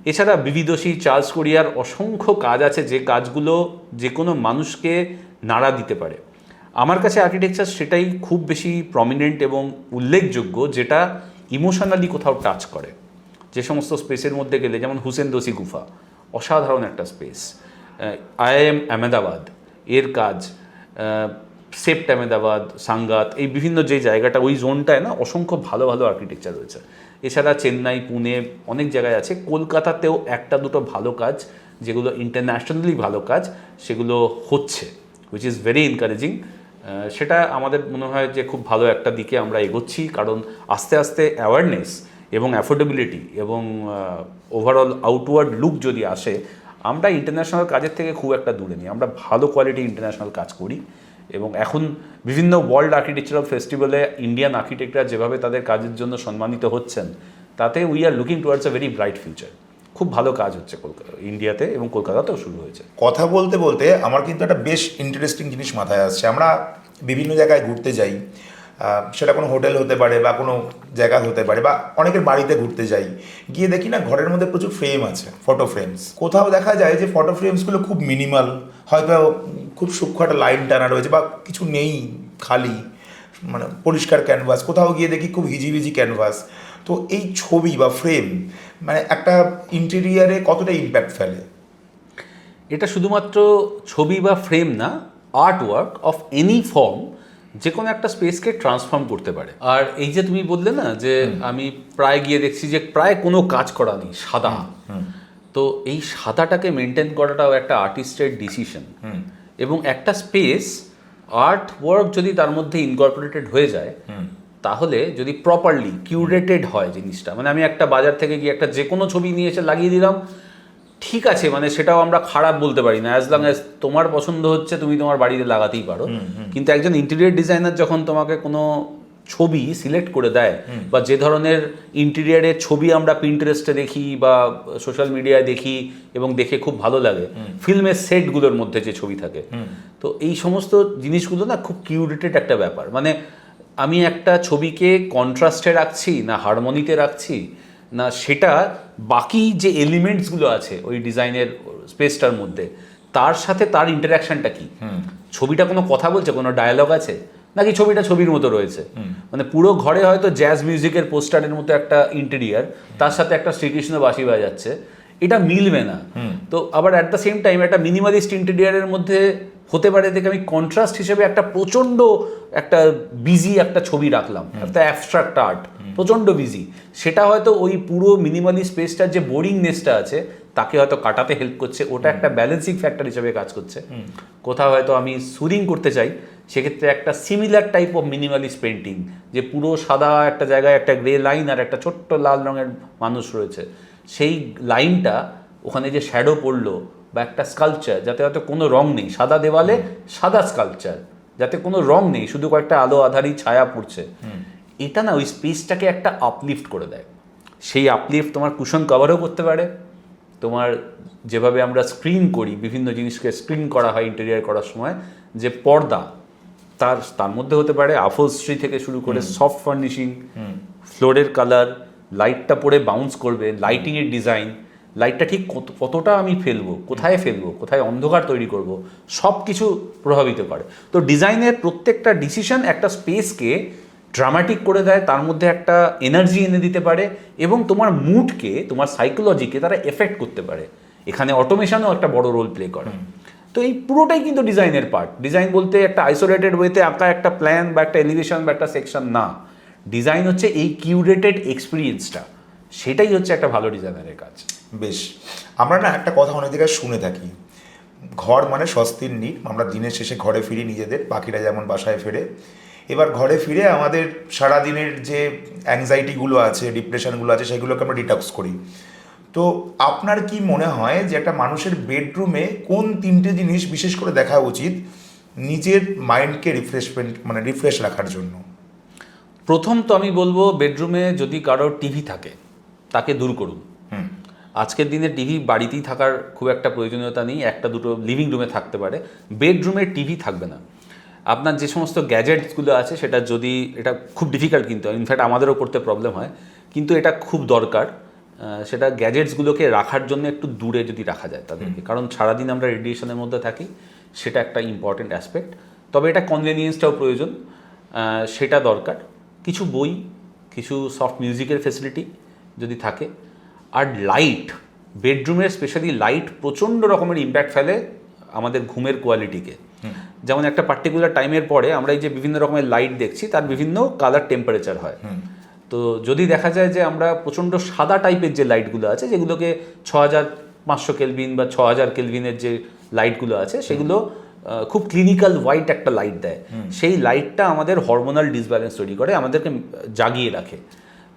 এছাড়া বিবিদোষী, চার্লস কোরিয়ার অসংখ্য কাজ আছে যে কাজগুলো যে কোনো মানুষকে নাড়া দিতে পারে। আমার কাছে আর্কিটেকচার সেটাই খুব বেশি প্রমিনেন্ট এবং উল্লেখযোগ্য, যেটা ইমোশনালি কোথাও টাচ করে। যে সমস্ত স্পেসের মধ্যে গেলে, যেমন হুসেন দোসি গুফা, অসাধারণ একটা স্পেস, IIM আহমেদাবাদ এর কাজ, সেপ্ট আহমেদাবাদ, সাঙ্গাত, এই বিভিন্ন যে জায়গাটা ওই জোনটায় না অসংখ্য ভালো ভালো আর্কিটেকচার রয়েছে। এছাড়া চেন্নাই, পুনে, অনেক জায়গায় আছে। কলকাতাতেও একটা দুটো ভালো কাজ, যেগুলো ইন্টারন্যাশনালি ভালো কাজ, সেগুলো হচ্ছে, হুইচ ইজ ভেরি এনকারেজিং। সেটা আমাদের মনে হয় যে খুব ভালো একটা দিকে আমরা এগোচ্ছি, কারণ আস্তে আস্তে অ্যাওয়ারনেস এবং অ্যাফোর্ডেবিলিটি এবং ওভারঅল আউটওয়ার্ড লুক যদি আসে, আমরা ইন্টারন্যাশনাল কাজের থেকে খুব একটা দূরে নেই। আমরা ভালো কোয়ালিটি ইন্টারন্যাশনাল কাজ করি এবং এখন বিভিন্ন ওয়ার্ল্ড আর্কিটেকচারাল ফেস্টিভ্যালে ইন্ডিয়ান আর্কিটেক্টরা যেভাবে তাদের কাজের জন্য সম্মানিত হচ্ছেন, তাতে we are looking towards a very bright future. খুব ভালো কাজ হচ্ছে কলকাতা, ইন্ডিয়াতে এবং কলকাতাতেও শুরু হয়েছে। কথা বলতে বলতে আমার কিন্তু একটা বেশ ইন্টারেস্টিং জিনিস মাথায় আসছে। আমরা বিভিন্ন জায়গায় ঘুরতে যাই, সেটা কোনো হোটেল হতে পারে বা কোনো জায়গা হতে পারে, বা অনেকের বাড়িতে ঘুরতে যাই, গিয়ে দেখি না ঘরের মধ্যে প্রচুর ফ্রেম আছে, ফটো ফ্রেমস। কোথাও দেখা যায় যে ফটো ফ্রেমসগুলো খুব মিনিমাল, হয়তো খুব সূক্ষ্ম একটা লাইন টানা রয়েছে বা কিছু নেই, খালি মানে পরিষ্কার ক্যানভাস। কোথাও গিয়ে দেখি খুব হিজিবিজি ক্যানভাস। তো এই ছবি বা ফ্রেম মানে একটা ইন্টেরিয়ারে কতটা ইম্প্যাক্ট ফেলে? এটা শুধুমাত্র ছবি বা ফ্রেম না, art work of any form যে কোনো একটা স্পেসকে ট্রান্সফর্ম করতে পারে। আর এই যে তুমি বললে না যে আমি প্রায় গিয়ে দেখছি যে প্রায় কোনো কাজ করা নেই, সাদা, তো এই সাদাটাকে মেনটেন করাটাও একটা আর্টিস্টের ডিসিশন, এবং একটা স্পেস আর্ট ওয়ার্ক যদি তার মধ্যে ইনকর্পোরেটেড হয়ে যায়, তাহলে যদি প্রপারলি কিউরেটেড হয় জিনিসটা, মানে আমি একটা বাজার থেকে গিয়ে একটা যে কোনো ছবি নিয়ে এসে লাগিয়ে দিলাম, ঠিক আছে, মানে সেটাও আমরা খারাপ বলতে পারি না, অ্যাজ লং অ্যাজ তোমার পছন্দ হচ্ছে তুমি তোমার বাড়িতে লাগাতেই পারো। কিন্তু একজন ইন্টেরিয়র ডিজাইনার যখন তোমাকে কোনো ছবি সিলেক্ট করে দেয়, বা যে ধরনের ইন্টেরিয়ারের ছবি আমরা পিন্টারেস্টে দেখি বা সোশ্যাল মিডিয়ায় দেখি এবং দেখে খুব ভালো লাগে, ফিল্মের সেটগুলোর মধ্যে যে ছবি থাকে, তো এই সমস্ত জিনিসগুলো না খুব কিউরেটেড একটা ব্যাপার। মানে আমি একটা ছবিকে কন্ট্রাস্টে রাখছি না হারমোনিতে রাখছি, না সেটা বাকি যে এলিমেন্টসগুলো আছে ওই ডিজাইনের স্পেসটার মধ্যে তার সাথে তার ইন্টারাকশনটা কি, ছবিটা কোনো কথা বলছে, কোনো ডায়ালগ আছে, নাকি ছবিটা ছবির মতো রয়েছে। মানে পুরো ঘরে হয়তো জ্যাজ মিউজিকের পোস্টারের মতো একটা ইন্টেরিয়ার, তার সাথে একটা শ্রীকৃষ্ণ বাঁশি বাজাচ্ছে, এটা মিলবে না। তো আবার অ্যাট দ্য সেম টাইম একটা মিনিমালিস্ট ইন্টেরিয়ারের মধ্যে হতে পারে দেখে আমি কন্ট্রাস্ট হিসেবে একটা প্রচণ্ড একটা বিজি একটা ছবি রাখলাম, একটা অ্যাবস্ট্রাক্ট আর্ট প্রচণ্ড বিজি, সেটা হয়তো ওই পুরো মিনিমালি স্পেসটার যে বোরিংনেসটা আছে তাকে হয়তো কাটাতে হেল্প করছে, ওটা একটা ব্যালেন্সিং ফ্যাক্টর হিসেবে কাজ করছে। কোথাও হয়তো আমি সুদিং করতে চাই, সেক্ষেত্রে একটা similar type of minimalist painting, যে পুরো সাদা একটা জায়গায় একটা গ্রে লাইন আর একটা ছোট্ট লাল রঙের মানুষ রয়েছে, সেই লাইনটা ওখানে যে শ্যাডো পড়লো, বা একটা স্কাল্পচার যাতে হয়তো কোনো রং নেই, সাদা দেওয়ালে সাদা স্কাল্পচার যাতে কোনো রং নেই, শুধু কয়েকটা আলো আধারি ছায়া পড়ছে, এটা না ওই স্পেসটাকে একটা আপলিফট করে দেয়। সেই আপলিফট তোমার কুশন কভারও করতে পারে, তোমার যেভাবে আমরা স্ক্রিন করি, বিভিন্ন জিনিসকে স্ক্রিন করা হয় ইন্টেরিয়ার করার সময়, যে পর্দা তার মধ্যে হতে পারে আপহোলস্ট্রি থেকে শুরু করে সফট ফার্নিশিং, ফ্লোরের কালার, লাইটটা পড়ে বাউন্স করবে, লাইটিংয়ের ডিজাইন, লাইটটা ঠিক কতটা আমি ফেলবো, কোথায় অন্ধকার তৈরি করব, সব কিছু প্রভাবিত করে। তো ডিজাইনের প্রত্যেকটা ডিসিশন একটা স্পেসকে ড্রামাটিক করে দেয়, তার মধ্যে একটা এনার্জি এনে দিতে পারে, এবং তোমার মুডকে, তোমার সাইকোলজিকে তারা এফেক্ট করতে পারে। এখানে অটোমেশনও একটা বড় রোল প্লে করে। তো এই পুরোটাই কিন্তু ডিজাইনের পার্ট। ডিজাইন বলতে একটা আইসোলেটেড ওয়েতে আঁকা একটা প্ল্যান বা একটা এলিভেশন বা একটা সেকশন না, ডিজাইন হচ্ছে এই কিউরেটেড এক্সপিরিয়েন্সটা, সেটাই হচ্ছে একটা ভালো ডিজাইনারের কাজ। বেশ, আমরা না একটা কথা অনেক জায়গায় শুনে থাকি, ঘর মানে স্বস্তির নীড়, আমরা দিনের শেষে ঘরে ফিরি নিজেদের, পাখিরা যেমন বাসায় ফেরে। এবার ঘরে ফিরে আমাদের সারাদিনের যে অ্যাংজাইটিগুলো আছে, ডিপ্রেশনগুলো আছে, সেগুলোকে আমরা ডিটক্স করি। তো আপনার কি মনে হয় যে একটা মানুষের বেডরুমে কোন তিনটে জিনিস বিশেষ করে দেখা উচিত নিজের মাইন্ডকে রিফ্রেশ রাখার জন্য? প্রথম তো আমি বলবো, বেডরুমে যদি কারোর টিভি থাকে তাকে দূর করুন। আজকের দিনে টিভি বাড়িতেই থাকার খুব একটা প্রয়োজনীয়তা নেই, একটা দুটো লিভিং রুমে থাকতে পারে, বেডরুমে টিভি থাকবে না। আপনার যে সমস্ত গ্যাজেটসগুলো আছে সেটা যদি, এটা খুব ডিফিকাল্ট কিন্তু, ইনফ্যাক্ট আমাদেরও করতে প্রবলেম হয়, কিন্তু এটা খুব দরকার, সেটা গ্যাজেটসগুলোকে রাখার জন্য একটু দূরে যদি রাখা যায় তাদেরকে, কারণ সারাদিন আমরা রেডিয়েশনের মধ্যে থাকি, সেটা একটা ইম্পর্টেন্ট অ্যাসপেক্ট। তবে এটা কনভেনিয়েন্সটাও প্রয়োজন, সেটা দরকার। কিছু বই, কিছু সফট মিউজিকের ফেসিলিটি যদি থাকে, আর লাইট, বেডরুমের স্পেশালি লাইট প্রচণ্ড রকমের ইম্প্যাক্ট ফেলে আমাদের ঘুমের কোয়ালিটিকে। যেমন একটা পার্টিকুলার টাইমের পরে আমরা এই যে বিভিন্ন রকমের লাইট দেখছি, তার বিভিন্ন কালার টেম্পারেচার হয়। তো যদি দেখা যায় যে আমরা প্রচণ্ড সাদা টাইপের যে লাইটগুলো আছে, যেগুলোকে 6500 কেলভিন বা 6000 কেলভিনের যে লাইটগুলো আছে, সেগুলো খুব ক্লিনিক্যাল হোয়াইট একটা লাইট দেয়, সেই লাইটটা আমাদের হরমোনাল ডিসব্যালেন্স তৈরি করে, আমাদেরকে জাগিয়ে রাখে।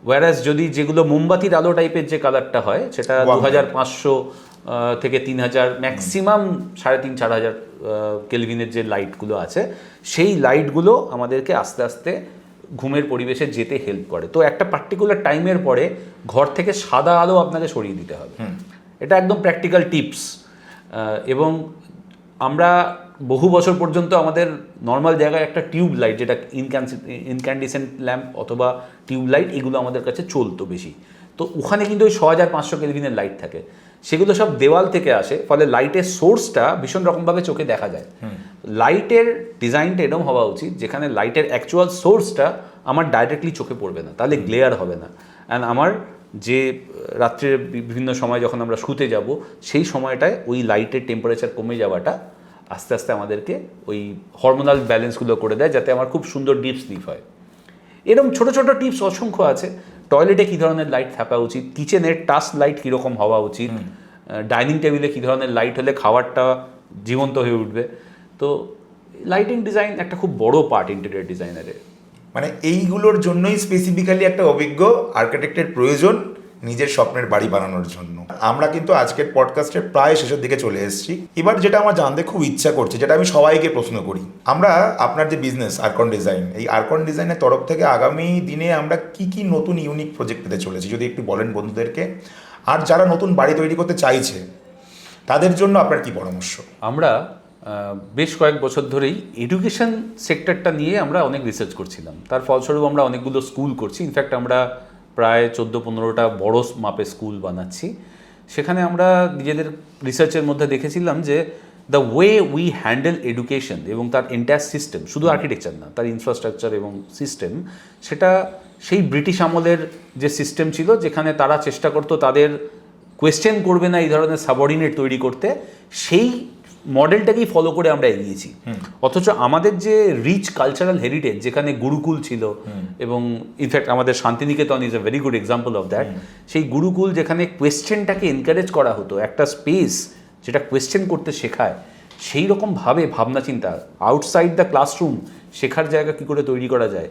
ওয়ারাস যদি যেগুলো মোমবাতির আলো টাইপের যে কালারটা হয়, সেটা 2500 থেকে 3000, ম্যাক্সিমাম 3500-4000 কেলভিনের যে লাইটগুলো আছে, সেই লাইটগুলো আমাদেরকে আস্তে আস্তে ঘুমের পরিবেশে যেতে হেল্প করে। তো একটা পার্টিকুলার টাইমের পরে ঘর থেকে সাদা আলো আপনাকে সরিয়ে দিতে হবে, এটা একদম প্র্যাকটিক্যাল টিপস। এবং আমরা বহু বছর পর্যন্ত আমাদের নর্মাল জায়গায় একটা টিউব লাইট, যেটা ইনক্যান্ডিসেন্ট ল্যাম্প অথবা টিউব লাইট, এগুলো আমাদের কাছে চলতো বেশি। তো ওখানে কিন্তু ওই 6500 কেলভিনের লাইট থাকে, সেগুলো সব দেওয়াল থেকে আসে, ফলে লাইটের সোর্সটা ভীষণ রকমভাবে চোখে দেখা যায়। লাইটের ডিজাইনটা এরকম হওয়া উচিত যেখানে লাইটের অ্যাকচুয়াল সোর্সটা আমার ডাইরেক্টলি চোখে পড়বে না, তাহলে গ্লেয়ার হবে না। অ্যান্ড আমার যে রাত্রের বিভিন্ন সময় যখন আমরা শুতে যাব, সেই সময়টায় ওই লাইটের টেম্পারেচার কমে যাওয়াটা আস্তে আস্তে আমাদেরকে ওই হরমোনাল ব্যালেন্সগুলো করে দেয়, যাতে আমার খুব সুন্দর ডিপ স্লিপ হয়। এরকম ছোটো ছোটো টিপস অসংখ্য আছে। টয়লেটে কী ধরনের লাইট থাকা উচিত, কিচেনের টাস্ক লাইট কীরকম হওয়া উচিত, ডাইনিং টেবিলে কী ধরনের লাইট হলে খাবারটা জীবন্ত হয়ে উঠবে। তো লাইটিং ডিজাইন একটা খুব বড় পার্ট ইন্টেরিয়র ডিজাইনারের। মানে এইগুলোর জন্যই স্পেসিফিক্যালি একটা অভিজ্ঞ আর্কিটেক্টের প্রয়োজন নিজের স্বপ্নের বাড়ি বানানোর জন্য। আমরা কিন্তু আজকের পডকাস্টের প্রায় শেষের দিকে চলে এসেছি। এবার যেটা আমার জানতে খুব ইচ্ছা করছে, যেটা আমি সবাইকে প্রশ্ন করি, আমরা আপনার যে বিজনেস আরকন ডিজাইন, এই আরকন ডিজাইনের তরফ থেকে আগামী দিনে আমরা কি কি নতুন ইউনিক প্রজেক্ট পেতে চলেছি যদি একটু বলেন বন্ধুদেরকে। আর যারা নতুন বাড়ি তৈরি করতে চাইছে তাদের জন্য আপনার কি পরামর্শ? আমরা বেশ কয়েক বছর ধরেই এডুকেশন সেক্টরটা নিয়ে আমরা অনেক রিসার্চ করছিলাম। তার ফলস্বরূপ আমরা অনেকগুলো স্কুল করছি। ইনফ্যাক্ট আমরা প্রায় 14-15টা বড় মাপে স্কুল বানাচ্ছি। সেখানে আমরা নিজেদের রিসার্চের মধ্যে দেখেছিলাম যে the way we handle education এবং তার এন্টায়ার সিস্টেম, শুধু আর্কিটেকচার না, তার ইনফ্রাস্ট্রাকচার এবং সিস্টেম, সেটা সেই ব্রিটিশ আমলের যে সিস্টেম ছিল, যেখানে তারা চেষ্টা করতো তাদের কোয়েশ্চেন করবে না এই ধরনের সাবঅর্ডিনেট তৈরি করতে, সেই মডেলটাকেই ফলো করে আমরা এগিয়েছি। অথচ আমাদের যে রিচ কালচারাল হেরিটেজ, যেখানে গুরুকুল ছিল, এবং ইনফ্যাক্ট আমাদের Santiniketan is a very good example of that. সেই গুরুকুল যেখানে কোয়েশ্চেনটাকে এনকারেজ করা হতো, একটা স্পেস যেটা কোয়েশ্চেন করতে শেখায়, সেই রকমভাবে ভাবনা চিন্তা, আউটসাইড দ্য ক্লাসরুম শেখার জায়গা কী করে তৈরি করা যায়,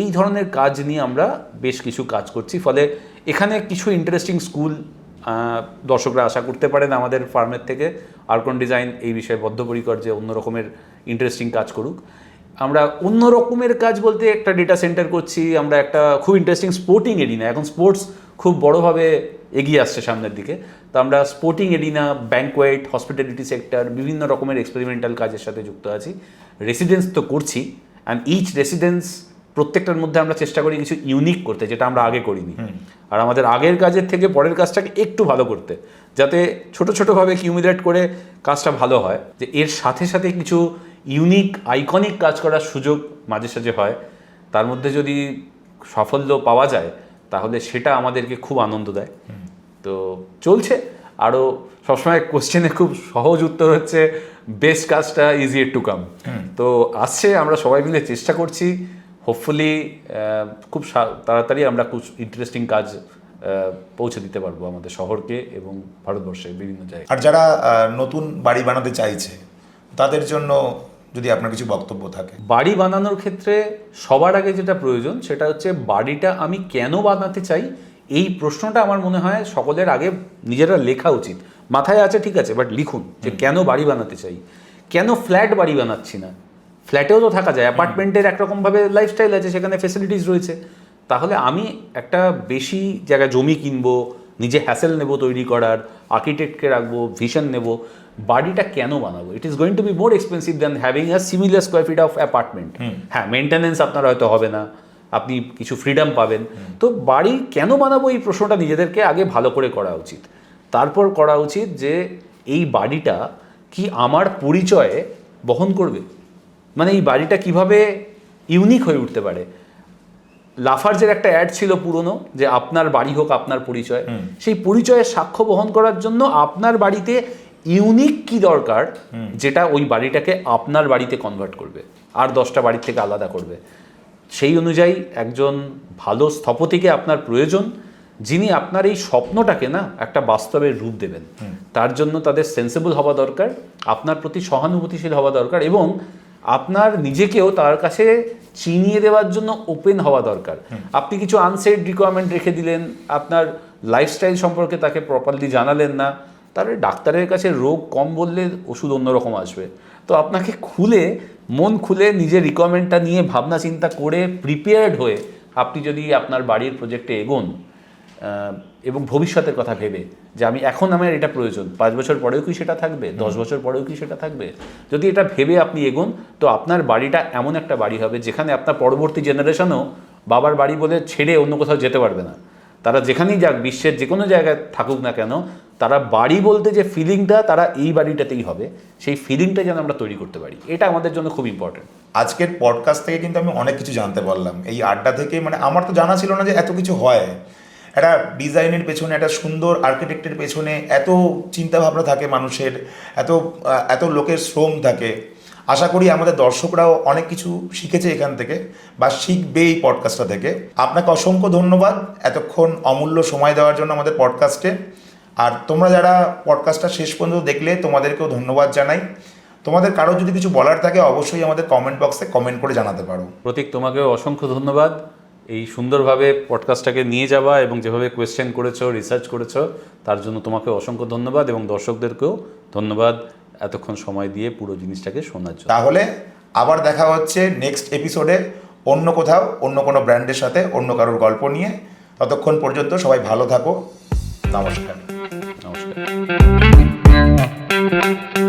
এই ধরনের কাজ নিয়ে আমরা বেশ কিছু কাজ করছি। ফলে এখানে কিছু ইন্টারেস্টিং স্কুল দর্শকরা আশা করতে পারেন আমাদের ফার্মের থেকে। আরকন ডিজাইন এই বিষয়ে বদ্ধপরিকর যে অন্য রকমের ইন্টারেস্টিং কাজ করুক। আমরা অন্য রকমের কাজ বলতে একটা ডেটা সেন্টার করছি, আমরা একটা খুব ইন্টারেস্টিং স্পোর্টিং এরিনা, এখন স্পোর্টস খুব বড়োভাবে এগিয়ে আসছে সামনের দিকে। তো আমরা sporting arena, banquet, hospitality sector, বিভিন্ন রকমের এক্সপেরিমেন্টাল কাজের সাথে যুক্ত আছি। রেসিডেন্স তো করছি, অ্যান্ড ইচ রেসিডেন্স প্রত্যেকটার মধ্যে আমরা চেষ্টা করি কিছু ইউনিক করতে, যেটা আমরা আগে করিনি। আর আমাদের আগের কাজের থেকে পরের কাজটাকে একটু ভালো করতে, যাতে ছোটো ছোটোভাবে কিউমুলেট করে কাজটা ভালো হয়। যে এর সাথে সাথে কিছু ইউনিক আইকনিক কাজ করার সুযোগ মাঝে সাঝে হয়, তার মধ্যে যদি সাফল্য পাওয়া যায় তাহলে সেটা আমাদেরকে খুব আনন্দ দেয়। তো চলছে। আরও সবসময় কোশ্চেনে খুব সহজ উত্তর হচ্ছে বেস্ট কাজটা ইজ ইয়েট টু কাম। তো আসছে, আমরা সবাই মিলে চেষ্টা করছি। হোপফুলি খুব তাড়াতাড়ি আমরা খুব ইন্টারেস্টিং কাজ পৌঁছে দিতে পারবো আমাদের শহরকে এবং ভারতবর্ষের বিভিন্ন জায়গায়। আর যারা নতুন বাড়ি বানাতে চাইছে তাদের জন্য যদি আপনার কিছু বক্তব্য থাকে। বাড়ি বানানোর ক্ষেত্রে সবার আগে যেটা প্রয়োজন সেটা হচ্ছে বাড়িটা আমি কেন বানাতে চাই, এই প্রশ্নটা আমার মনে হয় সকলের আগে নিজেরা লেখা উচিত। মাথায় আছে ঠিক আছে, বাট লিখুন যে কেন বাড়ি বানাতে চাই, কেন ফ্ল্যাট বাড়ি বানাচ্ছি না। ফ্ল্যাটেও তো থাকা যায়, অ্যাপার্টমেন্টের একরকমভাবে লাইফস্টাইল আছে, সেখানে ফেসিলিটিস রয়েছে। তাহলে আমি একটা বেশি জায়গা জমি কিনবো, নিজে হ্যাসেল নেব তৈরি করার, আর্কিটেক্টকে রাখবো, ভিশন নেব, বাড়িটা কেন বানাবো? It is going to be more expensive than having a similar square feet of apartment. হ্যাঁ, মেনটেন্যান্স আপনার হয়তো হবে না, আপনি কিছু ফ্রিডম পাবেন। তো বাড়ি কেন বানাবো এই প্রশ্নটা নিজেদেরকে আগে ভালো করে করা উচিত। তারপর করা উচিত যে এই বাড়িটা কি আমার পরিচয়ে বহন করবে, মানে এই বাড়িটা কিভাবে ইউনিক হয়ে উঠতে পারে। লাফার্জের একটা অ্যাড ছিল পুরনো, যে আপনার বাড়ি হোক আপনার পরিচয়। সেই পরিচয়ের সাক্ষ্য বহন করার জন্য আপনার বাড়িতে ইউনিক কি দরকার, যেটা ওই বাড়িটাকে আপনার বাড়িতে কনভার্ট করবে, আর 10টা বাড়ির থেকে আলাদা করবে। সেই অনুযায়ী একজন ভালো স্থপতিকে আপনার প্রয়োজন, যিনি আপনার এই স্বপ্নটাকে না একটা বাস্তবের রূপ দেবেন। তার জন্য তাদের সেন্সেবল হওয়া দরকার, আপনার প্রতি সহানুভূতিশীল হওয়া দরকার, এবং আপনার নিজেকেও তার কাছে চিনিয়ে দেওয়ার জন্য ওপেন হওয়া দরকার। আপনি কিছু আনসেড রিকোয়ারমেন্ট রেখে দিলেন, আপনার লাইফস্টাইল সম্পর্কে তাকে প্রপারলি জানালেন না, তাহলে ডাক্তারের কাছে রোগ কম বললে ওষুধ অন্যরকম আসবে। তো আপনাকে খুলে, মন খুলে নিজের রিকোয়ারমেন্টটা নিয়ে ভাবনা চিন্তা করে প্রিপেয়ার্ড হয়ে আপনি যদি আপনার বাড়ির প্রজেক্টে এগোন, এবং ভবিষ্যতের কথা ভেবে যে আমি এখন আমার এটা প্রয়োজন, 5 বছর পরেও কি সেটা থাকবে, 10 বছর পরেও কি সেটা থাকবে, যদি এটা ভেবে আপনি এগোন, তো আপনার বাড়িটা এমন একটা বাড়ি হবে যেখানে আপনার পরবর্তী জেনারেশনও বাবার বাড়ি বলে ছেড়ে অন্য কোথাও যেতে পারবে না। তারা যেখানেই যাক, বিশ্বের যে কোনো জায়গায় থাকুক না কেন, তারা বাড়ি বলতে যে ফিলিংটা তারা এই বাড়িটাতেই হবে, সেই ফিলিংটা যেন আমরা তৈরি করতে পারি, এটা আমাদের জন্য খুব ইম্পর্টেন্ট। আজকের পডকাস্ট থেকে কিন্তু আমি অনেক কিছু জানতে পারলাম এই আড্ডা থেকে। মানে আমার তো জানা ছিল না যে এত কিছু হয়। একটা ডিজাইনের পেছনে, একটা সুন্দর আর্কিটেক্টের পেছনে এত চিন্তাভাবনা থাকে মানুষের, এত লোকের শ্রম থাকে। আশা করি আমাদের দর্শকরাও অনেক কিছু শিখেছে এখান থেকে, বা শিখবে এই পডকাস্টটা থেকে। আপনাকে অসংখ্য ধন্যবাদ এতক্ষণ অমূল্য সময় দেওয়ার জন্য আমাদের পডকাস্টে। আর তোমরা যারা পডকাস্টটা শেষ পর্যন্ত দেখলে তোমাদেরকেও ধন্যবাদ জানাই। তোমাদের কারো যদি কিছু বলার থাকে অবশ্যই আমাদের কমেন্ট বক্সে কমেন্ট করে জানাতে পারো। প্রতীক, তোমাকেও অসংখ্য ধন্যবাদ এই সুন্দরভাবে পডকাস্টটাকে নিয়ে যাওয়া এবং যেভাবে কোয়েশ্চেন করেছো, রিসার্চ করেছো, তার জন্য তোমাকে অসংখ্য ধন্যবাদ এবং দর্শকদেরকেও ধন্যবাদ এতক্ষণ সময় দিয়ে পুরো জিনিসটাকে শোনার জন্য। তাহলে আবার দেখা হচ্ছে নেক্সট এপিসোডে অন্য কোথাও, অন্য কোনো ব্র্যান্ডের সাথে, অন্য কারোর গল্প নিয়ে। ততক্ষণ পর্যন্ত সবাই ভালো থাকো। নমস্কার। নমস্কার।